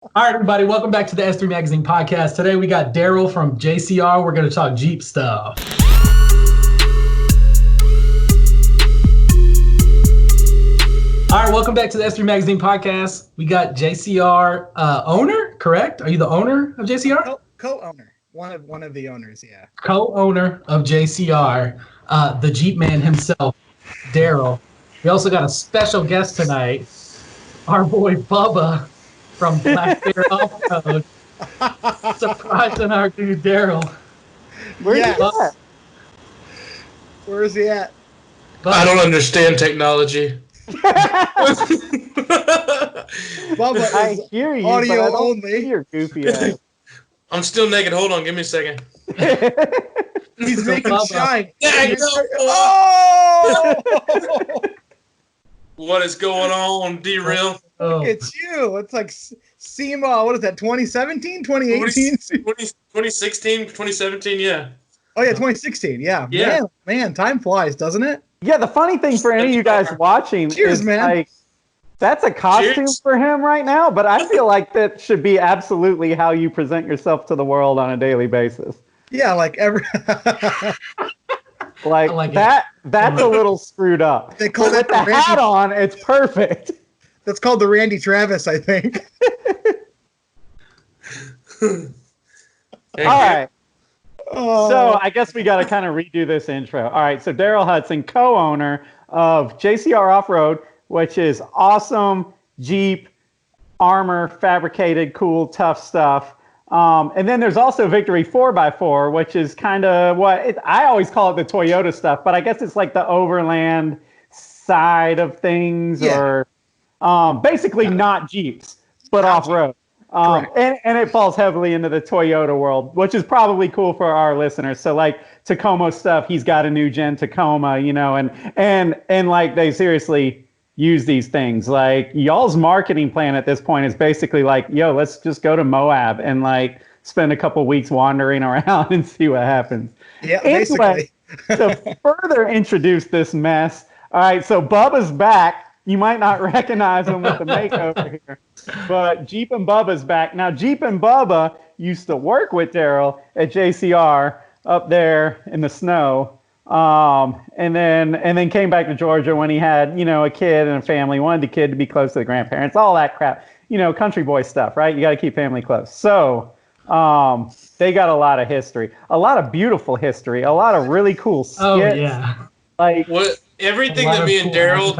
All right, everybody, welcome back to the S3 Magazine podcast. Today we got Daryl from JCR. We're going to talk Jeep stuff. All right, welcome back to the S3 Magazine podcast. We got JCR owner, correct? Are you the owner of JCR? Co-owner. One of the owners, yeah. Co-owner of JCR, the Jeep man himself, Daryl. We also got a special guest tonight, our boy Bubba from JCR Offroad. Surprising our dude Daryl. Where's he at? Where is he at? I don't understand technology. Bubba, I hear you, audio but I don't only. see your goofy ass. I'm still naked. Hold on, give me a second. He's making shine. Yeah, Oh! What is going on, D-Real? Look at you. It's like SEMA, what is that, 2017, 2018? 2016, 2017, yeah. Oh, yeah, 2016, yeah. Yeah. Man, time flies, doesn't it? Yeah, the funny thing for any of you guys watching Cheers, is man. like that's a costume Cheers. for him right now, but I feel like that should be absolutely how you present yourself to the world on a daily basis. Yeah, like every... Like that's a little screwed up. They call But that with the the hat Randy- on, it's perfect. That's called the Randy Travis, I think. All right. Oh. So I guess we got to kind of redo this intro. All right. So Daryl Hutson, co-owner of JCR Offroad, which is awesome Jeep armor, fabricated, cool, tough stuff. And then there's also Victory 4x4, which is kind of I always call it the Toyota stuff, but I guess it's like the overland side of things, or basically not Jeeps, but off-road. And it falls heavily into the Toyota world, which is probably cool for our listeners. So like Tacoma stuff, he's got a new gen Tacoma, and like they seriously use these things. Like y'all's marketing plan at this point is basically like, yo, let's just go to Moab and like spend a couple weeks wandering around and see what happens. Yeah, anyway, to further introduce this mess. All right, so Bubba's back. You might not recognize him with the makeover here, but Jeep and Bubba's back. Now, Jeep and Bubba used to work with Daryl at JCR up there in the snow, and then came back to Georgia when he had, a kid and a family, wanted the kid to be close to the grandparents, all that crap, country boy stuff, right? You got to keep family close. So they got a lot of history, a lot of beautiful history, a lot of really cool skits. Oh, yeah. Like Everything that me and Daryl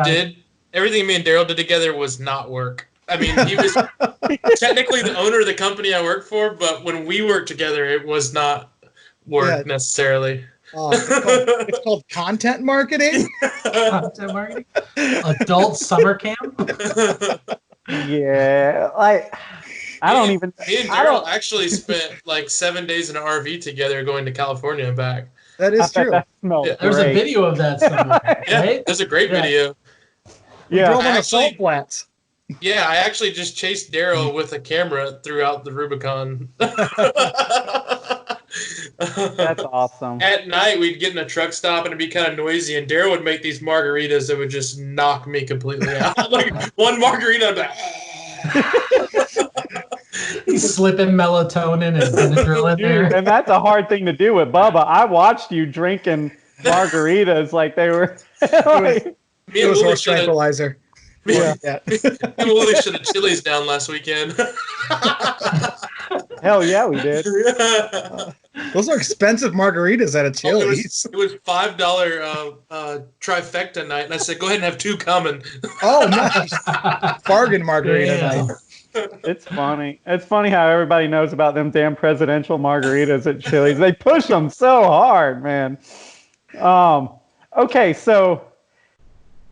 did together was not work. I mean, he was technically the owner of the company I work for, but when we worked together, it was not work necessarily. It's called content marketing. Content marketing? Adult summer camp? Yeah, like I don't even. Me and Daryl actually spent like 7 days in an RV together going to California and back. That is true. There's a video of that somewhere, Yeah, right? there's a great video. Yeah, Drove on the salt flats. Yeah, I actually just chased Daryl with a camera throughout the Rubicon. that's awesome. At night, we'd get in a truck stop and it'd be kind of noisy, and Daryl would make these margaritas that would just knock me completely out. Like one margarita, I'd be like, He's slipping melatonin and Benadryl in there. Dude, and that's a hard thing to do with Bubba. I watched you drinking margaritas like they were. Like, me It and was Wooly horse should have tranquilizer. Chili's down last weekend. hell yeah, we did. Those are expensive margaritas at a Chili's. It was $5 trifecta night, and I said, "Go ahead and have two coming." Oh, nice. Bargain margarita Yeah. night. It's funny. It's funny how everybody knows about them damn presidential margaritas at Chili's. They push them so hard, man. Okay, so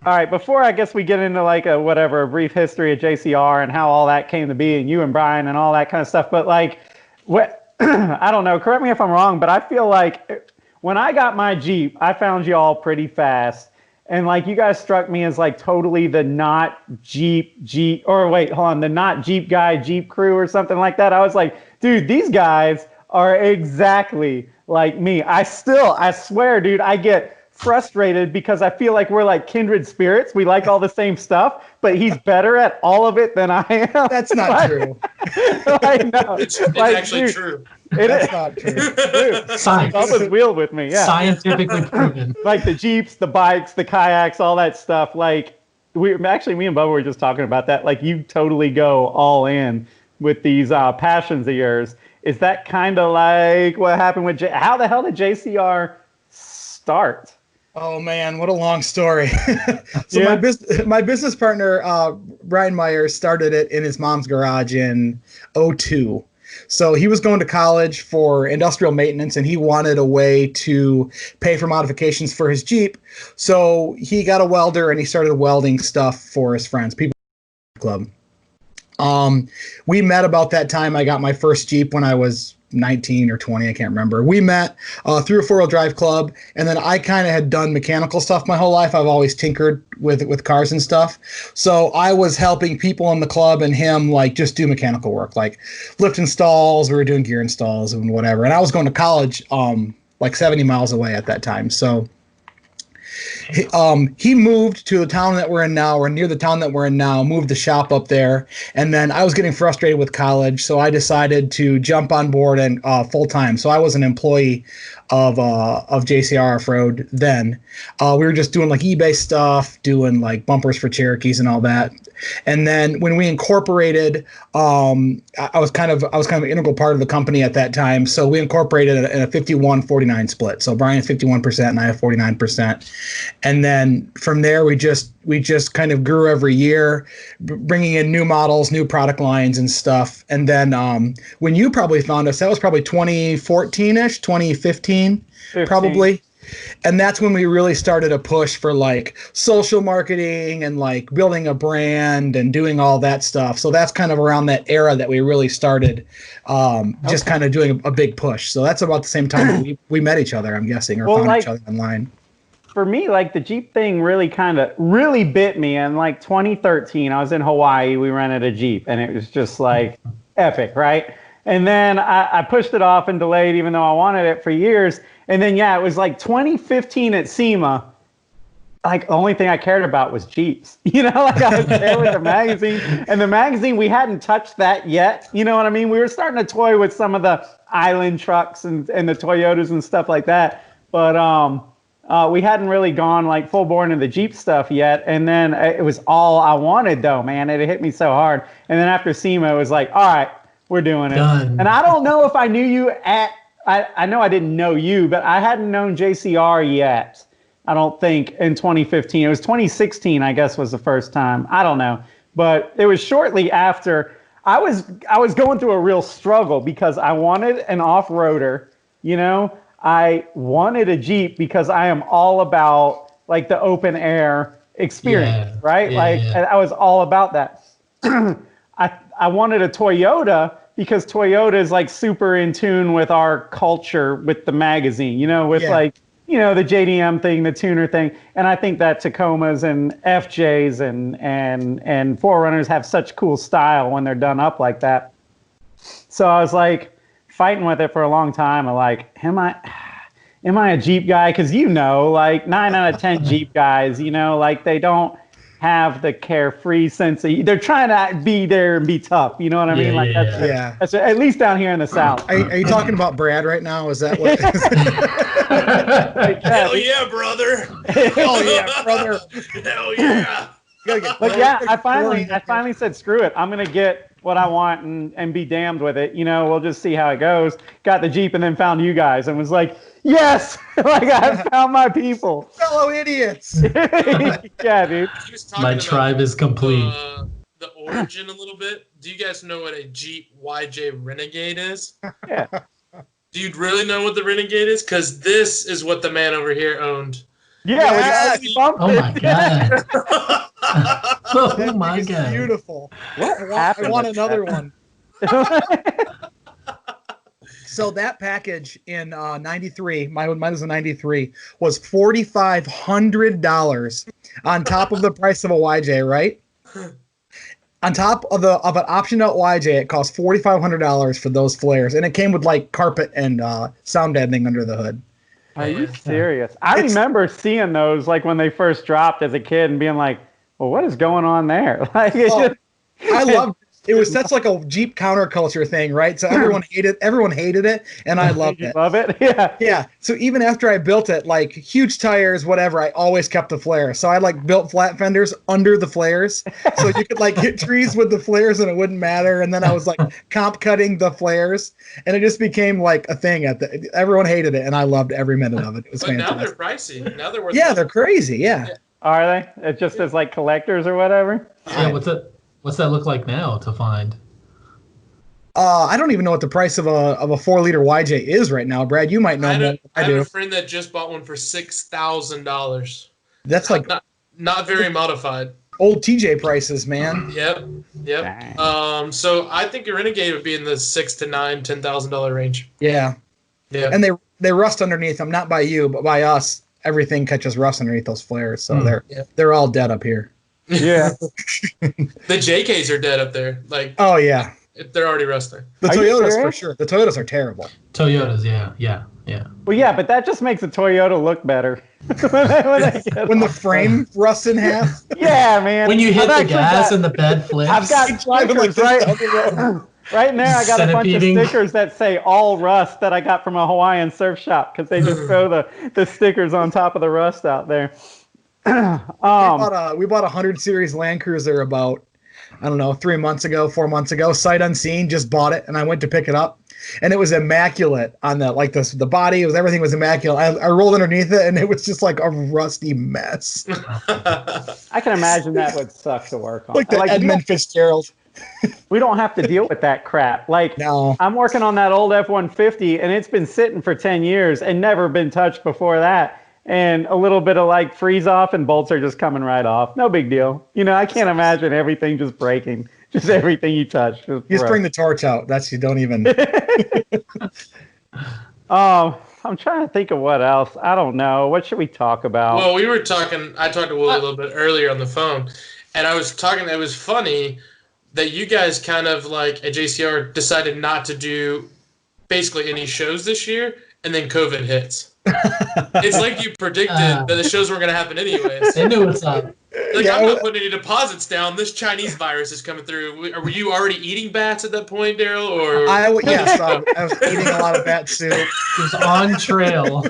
all right, before I guess we get into like a brief history of JCR and how all that came to be, and you and Brian and all that kind of stuff, but like what I don't know, correct me if I'm wrong, but I feel like when I got my Jeep, I found you all pretty fast. And like you guys struck me as like totally the not Jeep, the not Jeep guy, Jeep crew or something like that. I was like, dude, these guys are exactly like me. I swear, dude, I get frustrated because I feel like we're like kindred spirits. We like all the same stuff, but he's better at all of it than I am. That's not true. Like, no, It's like, actually dude, true. That's not true. Dude, Science. Bubba's wheeled with me. Yeah. Scientifically proven. Like the Jeeps, the bikes, the kayaks, all that stuff. Like me and Bubba were just talking about that. Like you totally go all in with these passions of yours. Is that kind of like what happened with how the hell did JCR start? Oh man, what a long story. So my business partner, Brian Myers, started it in his mom's garage in '02. So he was going to college for industrial maintenance, and he wanted a way to pay for modifications for his Jeep. So he got a welder, and he started welding stuff for his friends, people in the club. We met about that time. I got my first Jeep when I was 19 or 20, I can't remember. We met through a four-wheel drive club, and then I kind of had done mechanical stuff my whole life. I've always tinkered with cars and stuff. So I was helping people in the club and him like just do mechanical work, like lift installs. We were doing gear installs and whatever. And I was going to college like 70 miles away at that time. So he moved to the town that we're in now, or near the town that we're in now, moved the shop up there. And then I was getting frustrated with college, so I decided to jump on board and full time. So I was an employee of JCR Offroad then. We were just doing like eBay stuff, doing like bumpers for Cherokees and all that. And then when we incorporated, I was kind of an integral part of the company at that time. So we incorporated in a 51-49 split. So Brian's 51% and I have 49%. And then from there, we just kind of grew every year, bringing in new models, new product lines and stuff. And then when you probably found us, that was probably 2014-ish, 2015, 15. Probably. And that's when we really started a push for like social marketing and like building a brand and doing all that stuff. So that's kind of around that era that we really started just kind of doing a big push. So that's about the same time that we met each other, I'm guessing, or found each other online. For me, like the Jeep thing really bit me in like 2013. I was in Hawaii. We rented a Jeep and it was just like epic, right? And then I pushed it off and delayed, even though I wanted it for years. And then, it was like 2015 at SEMA. Like the only thing I cared about was Jeeps, like I was there with the magazine, and the magazine, we hadn't touched that yet. You know what I mean? We were starting to toy with some of the island trucks and the Toyotas and stuff like that. But we hadn't really gone like full bore into the Jeep stuff yet. And then it was all I wanted though, man. It hit me so hard. And then after SEMA, it was like, all right, we're doing it. Done. And I don't know if I knew you I know I didn't know you, but I hadn't known JCR yet. I don't think in 2015. It was 2016, I guess, was the first time. I don't know. But it was shortly after. I was going through a real struggle because I wanted an off-roader, I wanted a Jeep because I am all about like the open air experience, right? I was all about that. I wanted a Toyota because Toyota is like super in tune with our culture with the magazine, with like, the JDM thing, the tuner thing. And I think that Tacomas and FJs and 4Runners have such cool style when they're done up like that. So I was like fighting with it for a long time. I'm like, am I a Jeep guy? Because like 9 out of 10 Jeep guys, like they don't have the carefree sense of, they're trying to be there and be tough. You know what I mean? That's at least down here in the South. Are you talking about Brad right now? Is that what? Hell yeah, brother! Hell yeah, brother! Hell yeah! But I finally said, screw it. I'm gonna get what I want and be damned with it. We'll just see how it goes. Got the Jeep and then found you guys and was like, yes, like I found my people. Fellow idiots. Yeah, dude. My tribe is complete. The origin a little bit. Do you guys know what a Jeep YJ Renegade is? Yeah. Do you really know what the Renegade is? Because this is what the man over here owned. Yeah. Oh my god. Oh my god. Beautiful. I want another one. So that package in 93, mine was a 93, was $4,500 on top of the price of a YJ, right? On top of an optioned out YJ, it cost $4,500 for those flares, and it came with like carpet and sound deadening under the hood. Are you serious? I remember seeing those like when they first dropped as a kid and being like, well, what is going on there? Like, I loved it. It was such like a Jeep counterculture thing, right? So everyone hated it, and I loved it. Love it? Yeah. Yeah. So even after I built it, like huge tires, whatever, I always kept the flare. So I like built flat fenders under the flares, so you could like hit trees with the flares and it wouldn't matter. And then I was like comp cutting the flares, and it just became like a thing. Everyone hated it, and I loved every minute of it. It was fantastic. Now they're pricey. Now they're worth. Yeah, they're crazy. Yeah. Are they? It just as like collectors or whatever. Yeah. What's that look like now to find? I don't even know what the price of a 4-liter YJ is right now, Brad. You might know more than I do. I have a friend that just bought one for $6,000. That's like not very modified. Old TJ prices, man. Yep. Dang. So I think a Renegade would be in the $6,000 to $10,000 range. Yeah. Yeah. And they rust underneath them, not by you, but by us. Everything catches rust underneath those flares, so they're all dead up here. Yeah. The JKs are dead up there. Like, oh yeah, they're already rusting. The Toyotas for sure. The Toyotas are terrible. Toyotas, yeah. Well, yeah, but that just makes a Toyota look better. when the frame rusts in half. Yeah, man. When you hit the gas and the bed flips. I've got stickers right now. I got a bunch of stickers that say "All Rust" that I got from a Hawaiian surf shop because they just throw the stickers on top of the rust out there. We bought a 100 series Land Cruiser about, I don't know, 4 months ago, sight unseen, just bought it, and I went to pick it up, and it was immaculate on the body. Everything was immaculate. I rolled underneath it, and it was just like a rusty mess. I can imagine that would suck to work on. Like Edmund Fitzgerald. We don't have to deal with that crap. No. I'm working on that old F-150, and it's been sitting for 10 years and never been touched before that. And a little bit of freeze off and bolts are just coming right off. No big deal. I can't imagine everything just breaking. Just everything you touch. Just bring the torch out. You don't even. I'm trying to think of what else. I don't know. What should we talk about? Well, I talked to Willie a little bit earlier on the phone, and I was talking, it was funny that you guys kind of at JCR decided not to do basically any shows this year, and then COVID hits. It's like you predicted that the shows weren't going to happen anyways. They knew what's up. I'm not putting any deposits down. This Chinese virus is coming through. Were you already eating bats at that point, Daryl? Or yes, I was eating a lot of bat soup. It was on trail.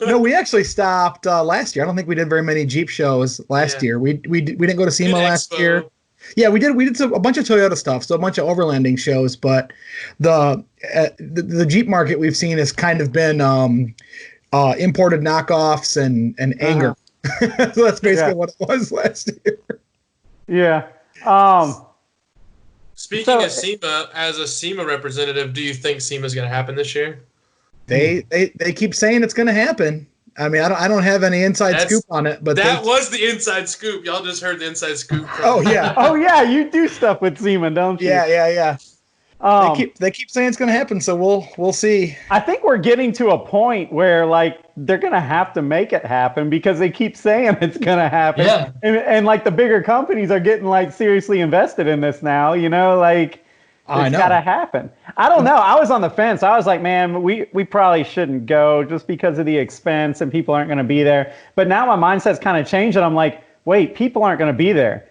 No, we actually stopped last year. I don't think we did very many Jeep shows last year. We didn't go to SEMA last year. Yeah, we did. We did a bunch of Toyota stuff, so a bunch of overlanding shows. But the Jeep market we've seen has kind of been imported knockoffs and anger. So that's basically what it was last year. Yeah. Speaking of SEMA, as a SEMA representative, do you think SEMA is going to happen this year? They keep saying it's going to happen. I mean, I don't have any inside scoop on it, but that was the inside scoop. Y'all just heard the inside scoop. Oh yeah. Oh yeah, you do stuff with SEMA, don't you? Yeah. They keep saying it's going to happen, so we'll see. I think we're getting to a point where they're going to have to make it happen because they keep saying it's going to happen. Yeah. And the bigger companies are getting seriously invested in this now, it's got to happen. I don't know. I was on the fence. I was like, man, we probably shouldn't go just because of the expense and people aren't going to be there. But now my mindset's kind of changed and I'm like, wait, people aren't going to be there.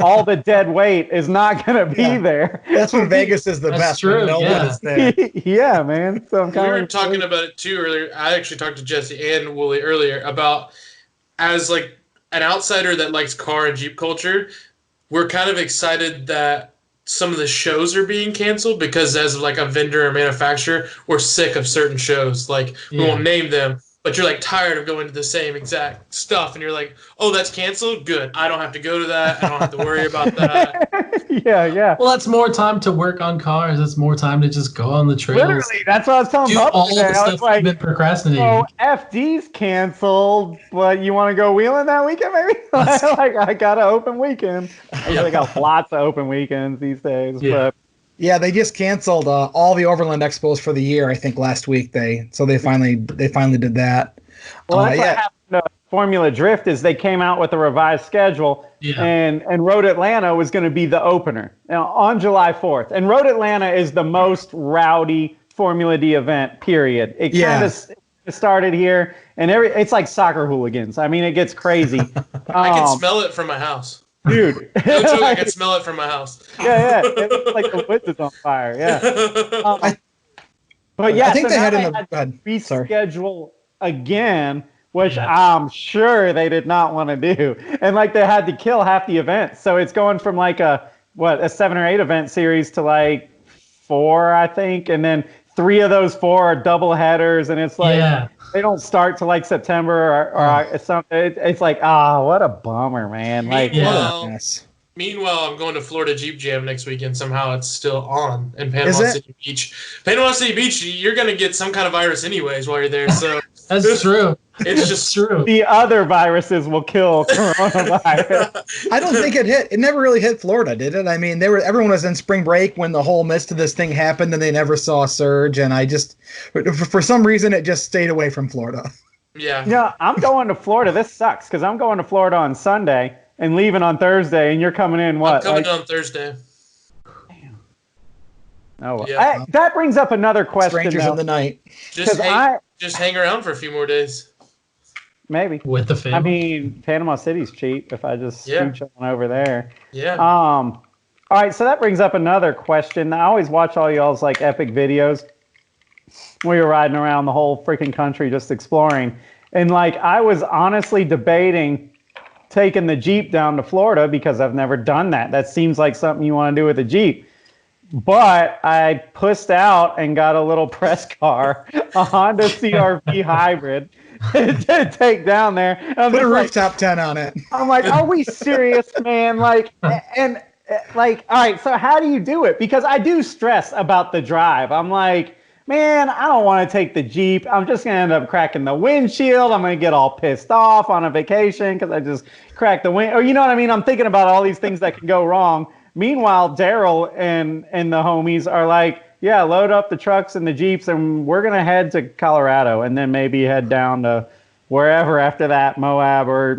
All the dead weight is not going to be there. That's when Vegas is the best. True. No one is there. Yeah, man. So I'm kind of. We were talking about it too earlier. I actually talked to Jesse and Wooly earlier about as an outsider that likes car and Jeep culture, we're kind of excited that some of the shows are being canceled because as a vendor or manufacturer, we're sick of certain shows. We won't name them. But you're tired of going to the same exact stuff, and you're like, "Oh, that's canceled. Good. I don't have to go to that. I don't have to worry about that." Yeah. Well, that's more time to work on cars. It's more time to just go on the trails. Literally, that's what I was telling Bob. All the stuff you've been procrastinating. Oh, FD's canceled, but you want to go wheeling that weekend, maybe? I got an open weekend. I got lots of open weekends these days. Yeah. But yeah, they just canceled all the Overland Expos for the year. I think last week they finally did that. Well, that's what happened to Formula Drift is they came out with a revised schedule, and Road Atlanta was going to be the opener on July 4th. And Road Atlanta is the most rowdy Formula D event. Period. It started here, and it's like soccer hooligans. I mean, it gets crazy. I can smell it from my house. Dude. No joke, I can smell it from my house. Yeah. It looks like the woods is on fire. Yeah. But yeah, I think so they had to reschedule again, which I'm sure they did not want to do. And like they had to kill half the events. So it's going from like a 7 or 8 event series to like 4, I think. And then 3 of those 4 are double headers. And it's like they don't start till like September or something. It's like, what a bummer, man. Like, what a mess. Meanwhile, I'm going to Florida Jeep Jam next weekend. Somehow it's still on in Panama City Beach. Panama City Beach, you're going to get some kind of virus anyways while you're there. So that's true. It's just true. The other viruses will kill coronavirus. I don't think it hit. It never really hit Florida, did it? I mean, everyone was in spring break when the whole mist of this thing happened, and they never saw a surge. And for some reason, it just stayed away from Florida. Yeah. Yeah, I'm going to Florida. This sucks because I'm going to Florida on Sunday and leaving on Thursday, and you're coming in what? I'm coming on Thursday. Damn. Oh, well. Yeah. That brings up another question. Strangers in the night. Just hang around for a few more days. Maybe. With the family. I mean, Panama City's cheap if I just scooch on over there. Yeah. All right, so that brings up another question. I always watch all y'all's like epic videos where you're riding around the whole freaking country just exploring. And like I was honestly debating taking the Jeep down to Florida because I've never done that. That seems like something you want to do with a Jeep. But I pushed out and got a little press car, a Honda CR-V hybrid to take down there. Put a rooftop tent on it. I'm like, are we serious, man? Like, all right, so how do you do it? Because I do stress about the drive. I'm like, man, I don't want to take the Jeep. I'm just going to end up cracking the windshield. I'm going to get all pissed off on a vacation because I just cracked the wind. Or you know what I mean? I'm thinking about all these things that can go wrong. Meanwhile, Daryl and the homies are like, yeah, load up the trucks and the Jeeps, and we're going to head to Colorado and then maybe head down to wherever after that, Moab or,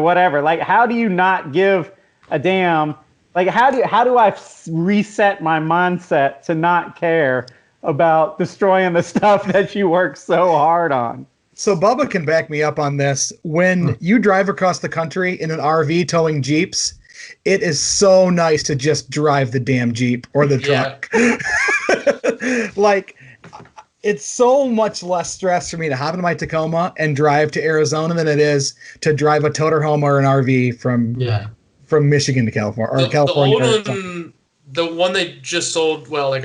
whatever. Like, how do you not give a damn? Like, how do I reset my mindset to not care about destroying the stuff that you work so hard on? So Bubba can back me up on this. When you drive across the country in an RV towing Jeeps, it is so nice to just drive the damn Jeep or the truck. Like, it's so much less stress for me to hop into my Tacoma and drive to Arizona than it is to drive a Toterhome or an RV from Michigan to California or California. The one they just sold, like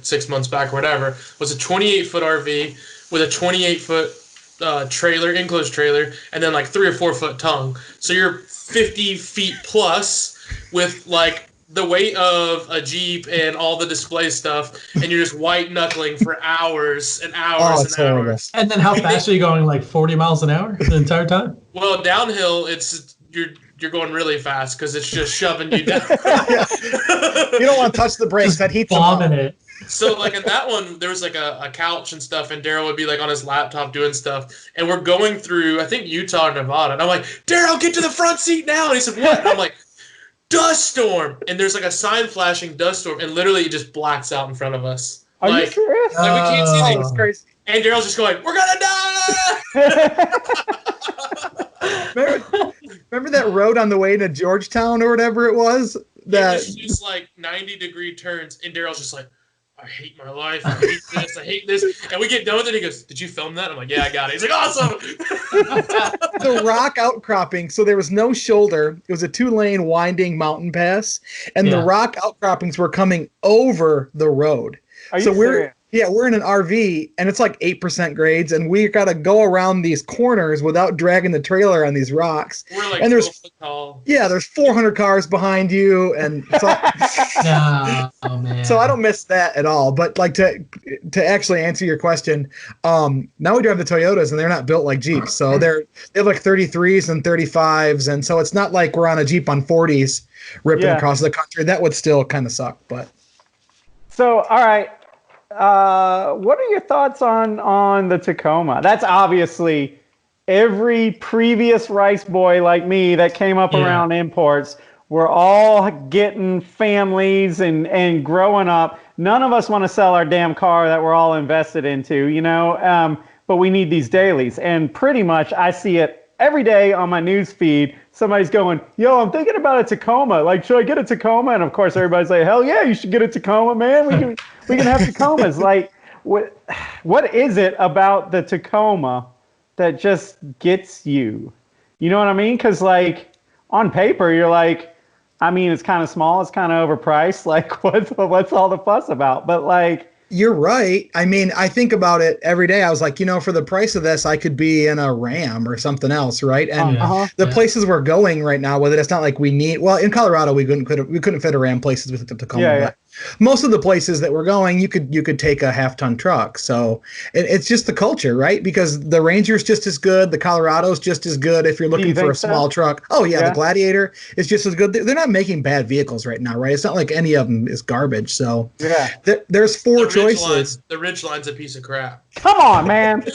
6 months back or whatever, was a 28-foot RV with a 28-foot trailer, enclosed trailer, and then like 3 or 4 foot tongue. So you're 50 feet plus with like the weight of a Jeep and all the display stuff, and you're just white knuckling for hours and hours and hours. And then how fast are you going? Like 40 miles an hour the entire time? Well, downhill, you're going really fast because it's just shoving you down. You don't want to touch the brakes. That heats bombing it. So like in that one, there was like a couch and stuff, and Daryl would be like on his laptop doing stuff, and we're going through, I think, Utah or Nevada, and I'm like, Daryl, get to the front seat now. And he said, what? And I'm like, dust storm. And there's like a sign flashing dust storm, and literally it just blacks out in front of us. Are you serious? Like we can't see things. Crazy. And Daryl's just going, we're gonna die. Remember that road on the way to Georgetown or whatever it was? It's just like 90-degree turns, and Daryl's just like, I hate my life. I hate this. I hate this. And we get done with it. He goes, did you film that? I'm like, yeah, I got it. He's like, awesome. The rock outcropping. So there was no shoulder. It was a 2-lane winding mountain pass. And the rock outcroppings were coming over the road. Are you serious? We're in an RV, and it's like 8% grades, and we got to go around these corners without dragging the trailer on these rocks. We're like and 12 foot tall. Yeah, there's 400 cars behind you, and so, man. So I don't miss that at all. But like to actually answer your question, now we drive the Toyotas, and they're not built like Jeeps, so they have like 33s and 35s, and so it's not like we're on a Jeep on 40s ripping across the country. That would still kind of suck, but. So all right. What are your thoughts on the Tacoma? That's obviously every previous rice boy like me that came up around imports. We're all getting families and growing up. None of us want to sell our damn car that we're all invested into, but we need these dailies. And pretty much I see it every day on my news feed. Somebody's going, yo, I'm thinking about a Tacoma. Like, should I get a Tacoma? And of course, everybody's like, hell yeah, you should get a Tacoma, man. We can have Tacomas. Like, what is it about the Tacoma that just gets you? You know what I mean? Because, like, on paper, you're like, I mean, it's kind of small. It's kind of overpriced. Like, what's all the fuss about? But, like, you're right. I mean, I think about it every day. I was like, for the price of this, I could be in a Ram or something else, right? And the places we're going right now with it, it's not like we need. Well, in Colorado, we couldn't fit a Ram places with the Tacoma. Yeah, but most of the places that we're going, you could take a half-ton truck. So it's just the culture, right? Because the Ranger's just as good, the Colorado's just as good. If you're looking for a small truck, the Gladiator is just as good. They're not making bad vehicles right now, right? It's not like any of them is garbage. So there's four choices. The Ridgeline's a piece of crap. Come on, man.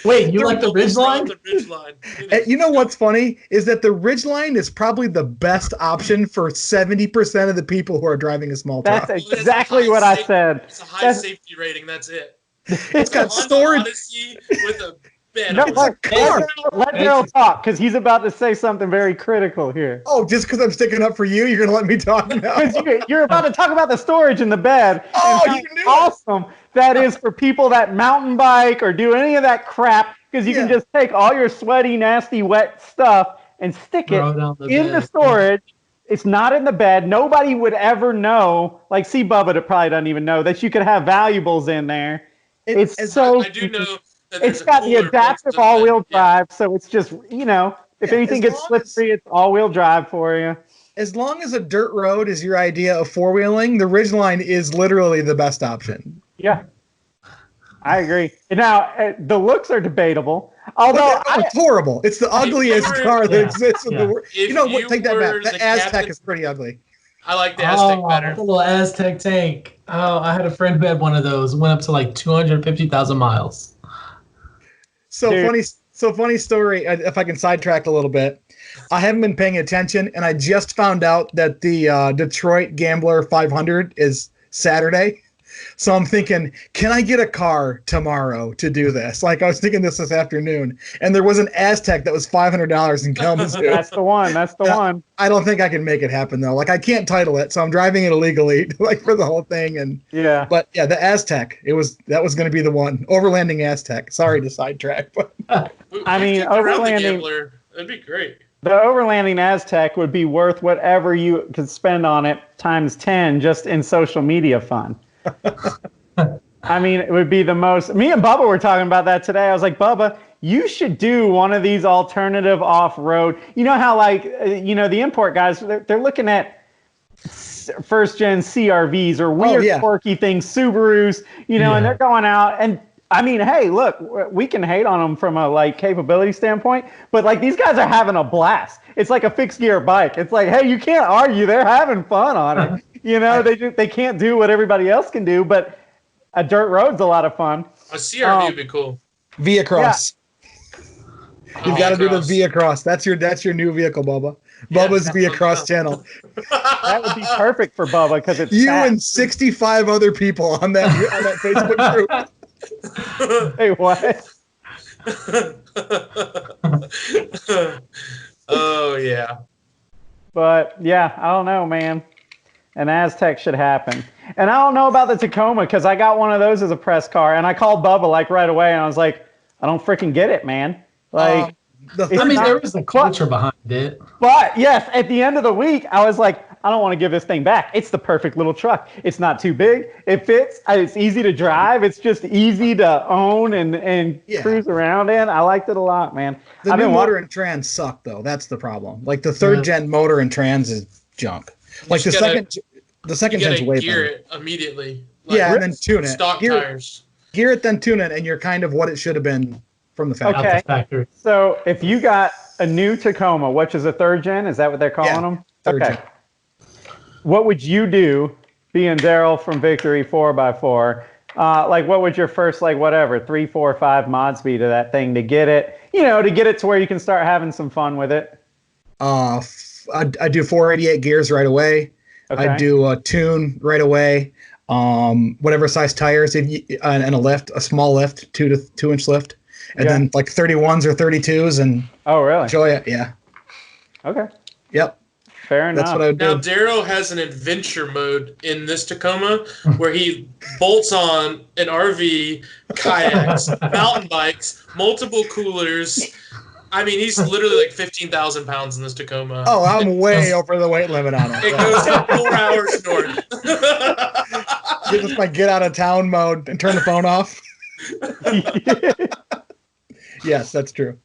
Wait, you like the Ridgeline? The Ridgeline. You know what's funny is that the Ridgeline is probably the best option for 70% of the people who are driving a small truck. That's exactly what I said. It's a high safety rating. That's it. It's got storage. Odyssey with a bed. No, let Daryl talk, because he's about to say something very critical here. Oh, just because I'm sticking up for you, you're going to let me talk now? Because you're about to talk about the storage in the bed. Oh, and how awesome that is for people that mountain bike or do any of that crap, because you can just take all your sweaty, nasty, wet stuff and stick it in the storage. It's not in the bed. Nobody would ever know. Like, see, Bubba that probably doesn't even know that you could have valuables in there. It's so. I do know. It's got the adaptive all-wheel drive, so it's just, if anything gets slippery, it's all-wheel drive for you. As long as a dirt road is your idea of four-wheeling, the Ridgeline is literally the best option. Yeah, I agree. Now, the looks are debatable. Although it's horrible. It's the ugliest car that exists in the world. Take that back. The Aztec is pretty ugly. I like the Aztec better. The little Aztec tank. Oh, I had a friend who had one of those. Went up to like 250,000 miles. Funny story, if I can sidetrack a little bit. I haven't been paying attention, and I just found out that the Detroit Gambler 500 is Saturday. So I'm thinking, can I get a car tomorrow to do this? Like, I was thinking this afternoon, and there was an Aztec that was $500 in Kalamazoo. That's the one. I don't think I can make it happen, though. Like, I can't title it, so I'm driving it illegally, like, for the whole thing. But yeah, the Aztec, that was going to be the one. Overlanding Aztec. Sorry to sidetrack, but I mean, overlanding. That'd be great. The overlanding Aztec would be worth whatever you could spend on it times 10 just in social media fun. I mean, it would be the most. Me and Bubba were talking about that today. I was like, Bubba, you should do one of these alternative off-road. You know how, like, the import guys, they're looking at first-gen CRVs or weird, quirky things, Subarus, and they're going out. And, I mean, hey, look, we can hate on them from a, capability standpoint, but, these guys are having a blast. It's like a fixed-gear bike. It's like, hey, you can't argue. They're having fun on it. They can't do what everybody else can do, but a dirt road's a lot of fun. A CRV would be cool. Via Cross. Yeah. You've got to do the Via Cross. That's your new vehicle, Bubba. Bubba's Via Cross channel. That would be perfect for Bubba because it's you fat. And 65 other people on that Facebook group. Hey, what? Oh yeah. But yeah, I don't know, man. An Aztec should happen. And I don't know about the Tacoma because I got one of those as a press car, and I called Bubba right away, and I was like, I don't freaking get it, man. There is a culture behind it. But yes, at the end of the week, I was like, I don't want to give this thing back. It's the perfect little truck. It's not too big. It fits. It's easy to drive. It's just easy to own and cruise around in. I liked it a lot, man. The new motor and trans suck, though. That's the problem. Like the third gen motor and trans is junk. Like the second gen's way gear better. It immediately. And then tune it. Stock tires. Gear it, then tune it, and you're kind of what it should have been from the factory. Okay. So if you got a new Tacoma, which is a third gen, is that what they're calling them? Third gen. What would you do, being Daryl from Victory 4x4? What would your first, 3, 4, 5 mods be to that thing to get it, to where you can start having some fun with it? I do 488 gears right away. Okay. I do a tune right away. whatever size tires, and a lift, a small lift, 2-inch lift, and then like 31s or 32s, and really? enjoy it. Yeah. Okay. Yep. Fair enough. That's what I would do. Now, Daryl has an adventure mode in this Tacoma where he bolts on an RV, kayaks, mountain bikes, multiple coolers. I mean, he's literally like 15,000 pounds in this Tacoma. Oh, I'm way over the weight limit on it. It goes 4 hours north. Just like get out of town mode and turn the phone off. Yes, that's true.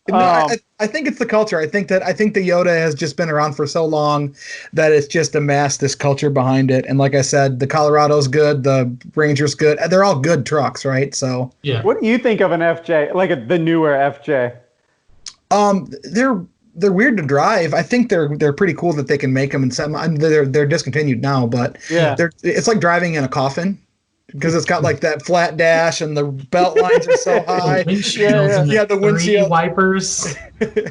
No, I think it's the culture. I think the Yoda has just been around for so long that it's just amassed this culture behind it. And like I said, the Colorado's good, the Ranger's good. They're all good trucks, right? So yeah. What do you think of an FJ, like the newer FJ? They're weird to drive. I think they're pretty cool that they can make them and sell them. They're discontinued now, but it's like driving in a coffin. Because it's got like that flat dash and the belt lines are so high. The windshield wipers.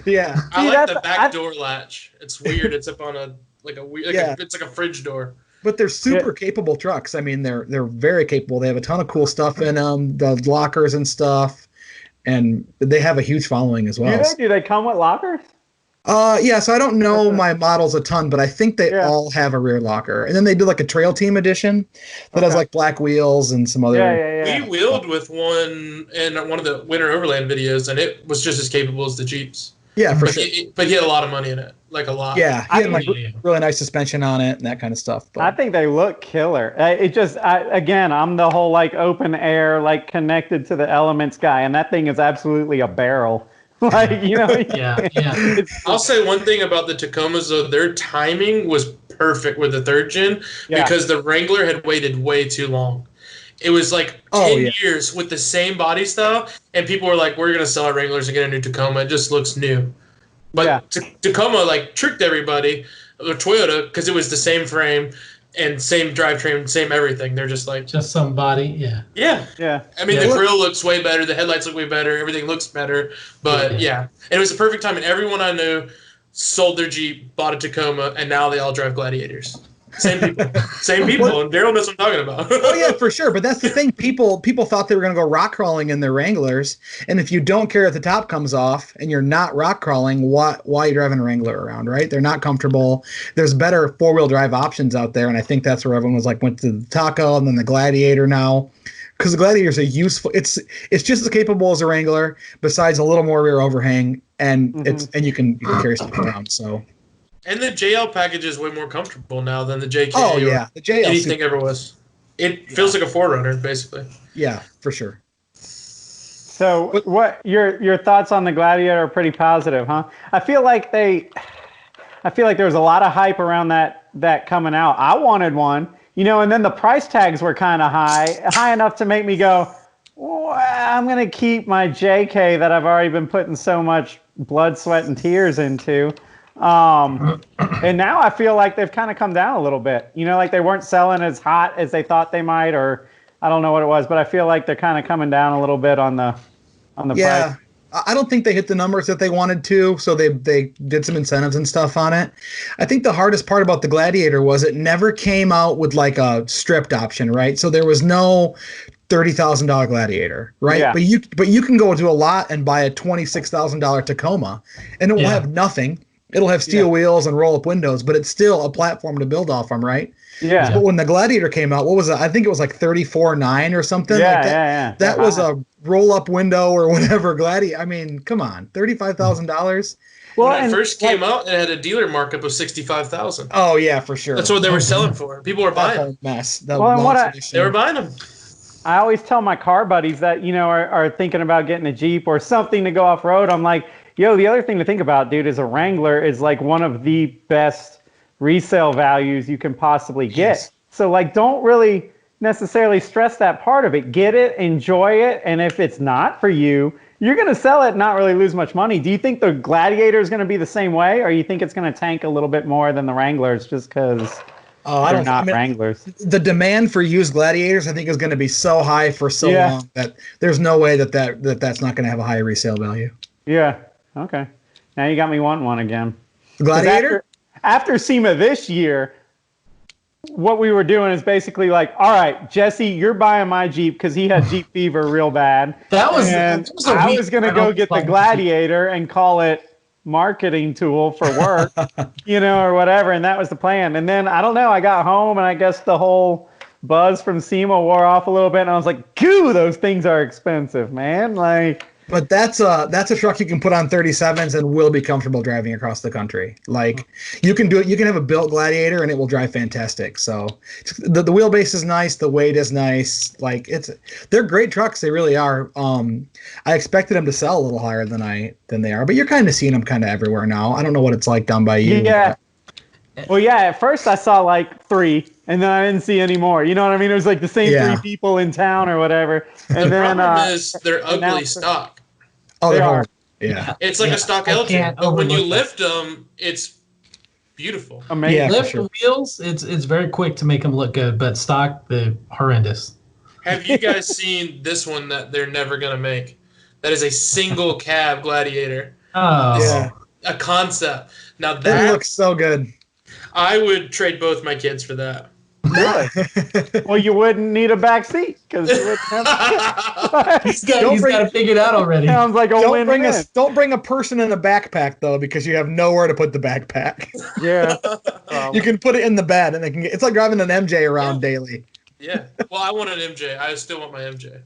Yeah. I like the back door latch. It's weird. It's up on it's like a fridge door. But they're super capable trucks. I mean, they're very capable. They have a ton of cool stuff in them, the lockers and stuff, and they have a huge following as well. Do they come with lockers? So I don't know my models a ton, but I think they all have a rear locker. And then they do like a Trail Team edition that has like black wheels and some other. We wheeled with one in one of the Winter Overland videos, and it was just as capable as the Jeeps. Yeah, for sure. But he had a lot of money in it, like a lot. Yeah, he had like really nice suspension on it and that kind of stuff. But. I think they look killer. Again, I'm the whole like open air, like connected to the elements guy, and that thing is absolutely a barrel. Yeah. I'll say one thing about the Tacomas, though. Their timing was perfect with the third gen because the Wrangler had waited way too long. It was like 10 years with the same body style, and people were like, we're going to sell our Wranglers and get a new Tacoma. It just looks new. But Tacoma, like, tricked everybody, or Toyota, because it was the same frame and same drivetrain, same everything. They're just like... Just some body, Yeah. I mean, the grill looks way better. The headlights look way better. Everything looks better. But, And it was the perfect time. And everyone I knew sold their Jeep, bought a Tacoma, and now they all drive Gladiators. Same people. And Daryl knows what I'm talking about. Oh, yeah, for sure. But that's the thing. People thought they were going to go rock crawling in their Wranglers. And if you don't care if the top comes off and you're not rock crawling, why are you driving a Wrangler around, right? They're not comfortable. There's better four-wheel drive options out there. And I think that's where everyone was like, went to the Taco and then the Gladiator now. Because the Gladiators are useful. It's just as capable as a Wrangler, besides a little more rear overhang. And you can carry stuff around, so... And the JL package is way more comfortable now than the JK the JL anything ever was. It feels like a 4Runner, basically. Yeah, for sure. So, what your thoughts on the Gladiator are pretty positive, huh? I feel like there was a lot of hype around that coming out. I wanted one, and then the price tags were kind of high enough to make me go, well, I'm gonna keep my JK that I've already been putting so much blood, sweat, and tears into. And now I feel like they've kind of come down a little bit. Like they weren't selling as hot as they thought they might, or I don't know what it was, but I feel like they're kind of coming down a little bit on the price. I don't think they hit the numbers that they wanted to, so they did some incentives and stuff on it. I think the hardest part about the Gladiator was it never came out with like a stripped option, right? So there was no $30,000 Gladiator, right? Yeah. But you can go to a lot and buy a $26,000 Tacoma, and it will have nothing. It'll have steel wheels and roll-up windows, but it's still a platform to build off from, right? Yeah. But when the Gladiator came out, what was it? I think it was like $34,900 or something. That was a roll-up window or whatever Gladiator. I mean, come on, $35,000. Well, when it first came out, it had a dealer markup of $65,000. Oh yeah, for sure. That's what they were selling for. People were buying them. Mess. They were buying them. I always tell my car buddies that are thinking about getting a Jeep or something to go off road. I'm like, the other thing to think about, dude, is a Wrangler is like one of the best resale values you can possibly get. Yes. So like, don't really necessarily stress that part of it. Get it, enjoy it, and if it's not for you, you're going to sell it and not really lose much money. Do you think the Gladiator is going to be the same way, or you think it's going to tank a little bit more than the Wranglers just because they're not Wranglers? The demand for used Gladiators, I think, is going to be so high for so long that there's no way that's not going to have a high resale value. Yeah. Okay. Now you got me wanting one again. The Gladiator? After SEMA this year, what we were doing is basically like, all right, Jesse, you're buying my Jeep because he had Jeep fever real bad. And I was going to go get the Gladiator and call it marketing tool for work, or whatever. And that was the plan. And then I don't know, I got home and I guess the whole buzz from SEMA wore off a little bit. And I was like, goo, those things are expensive, man. Like, but that's a truck you can put on 37s and will be comfortable driving across the country. Like you can do it. You can have a built Gladiator and it will drive fantastic. So the wheelbase is nice. The weight is nice. Like they're great trucks. They really are. I expected them to sell a little higher than they are, but you're kind of seeing them kind of everywhere now. I don't know what it's like down by you. Yeah. Well, yeah, at first I saw like 3 and then I didn't see any more. You know what I mean? It was like the same 3 people in town or whatever. And the problem is they're ugly stock. Oh, they are. Yeah. It's like a stock LG, but when you lift them, it's beautiful. Amazing. Yeah, lift the wheels, it's very quick to make them look good, but stock, they're horrendous. Have you guys seen this one that they're never going to make? That is a single cab Gladiator. Oh. Yeah. A concept. Now that looks so good. I would trade both my kids for that. Really? Well, you wouldn't need a back seat because you wouldn't have. He's got it figured out already. Sounds like don't bring a person in a backpack though, because you have nowhere to put the backpack. Yeah. You can put it in the bed, and it's like driving an MJ around daily. Yeah. Well, I want an MJ. I still want my MJ.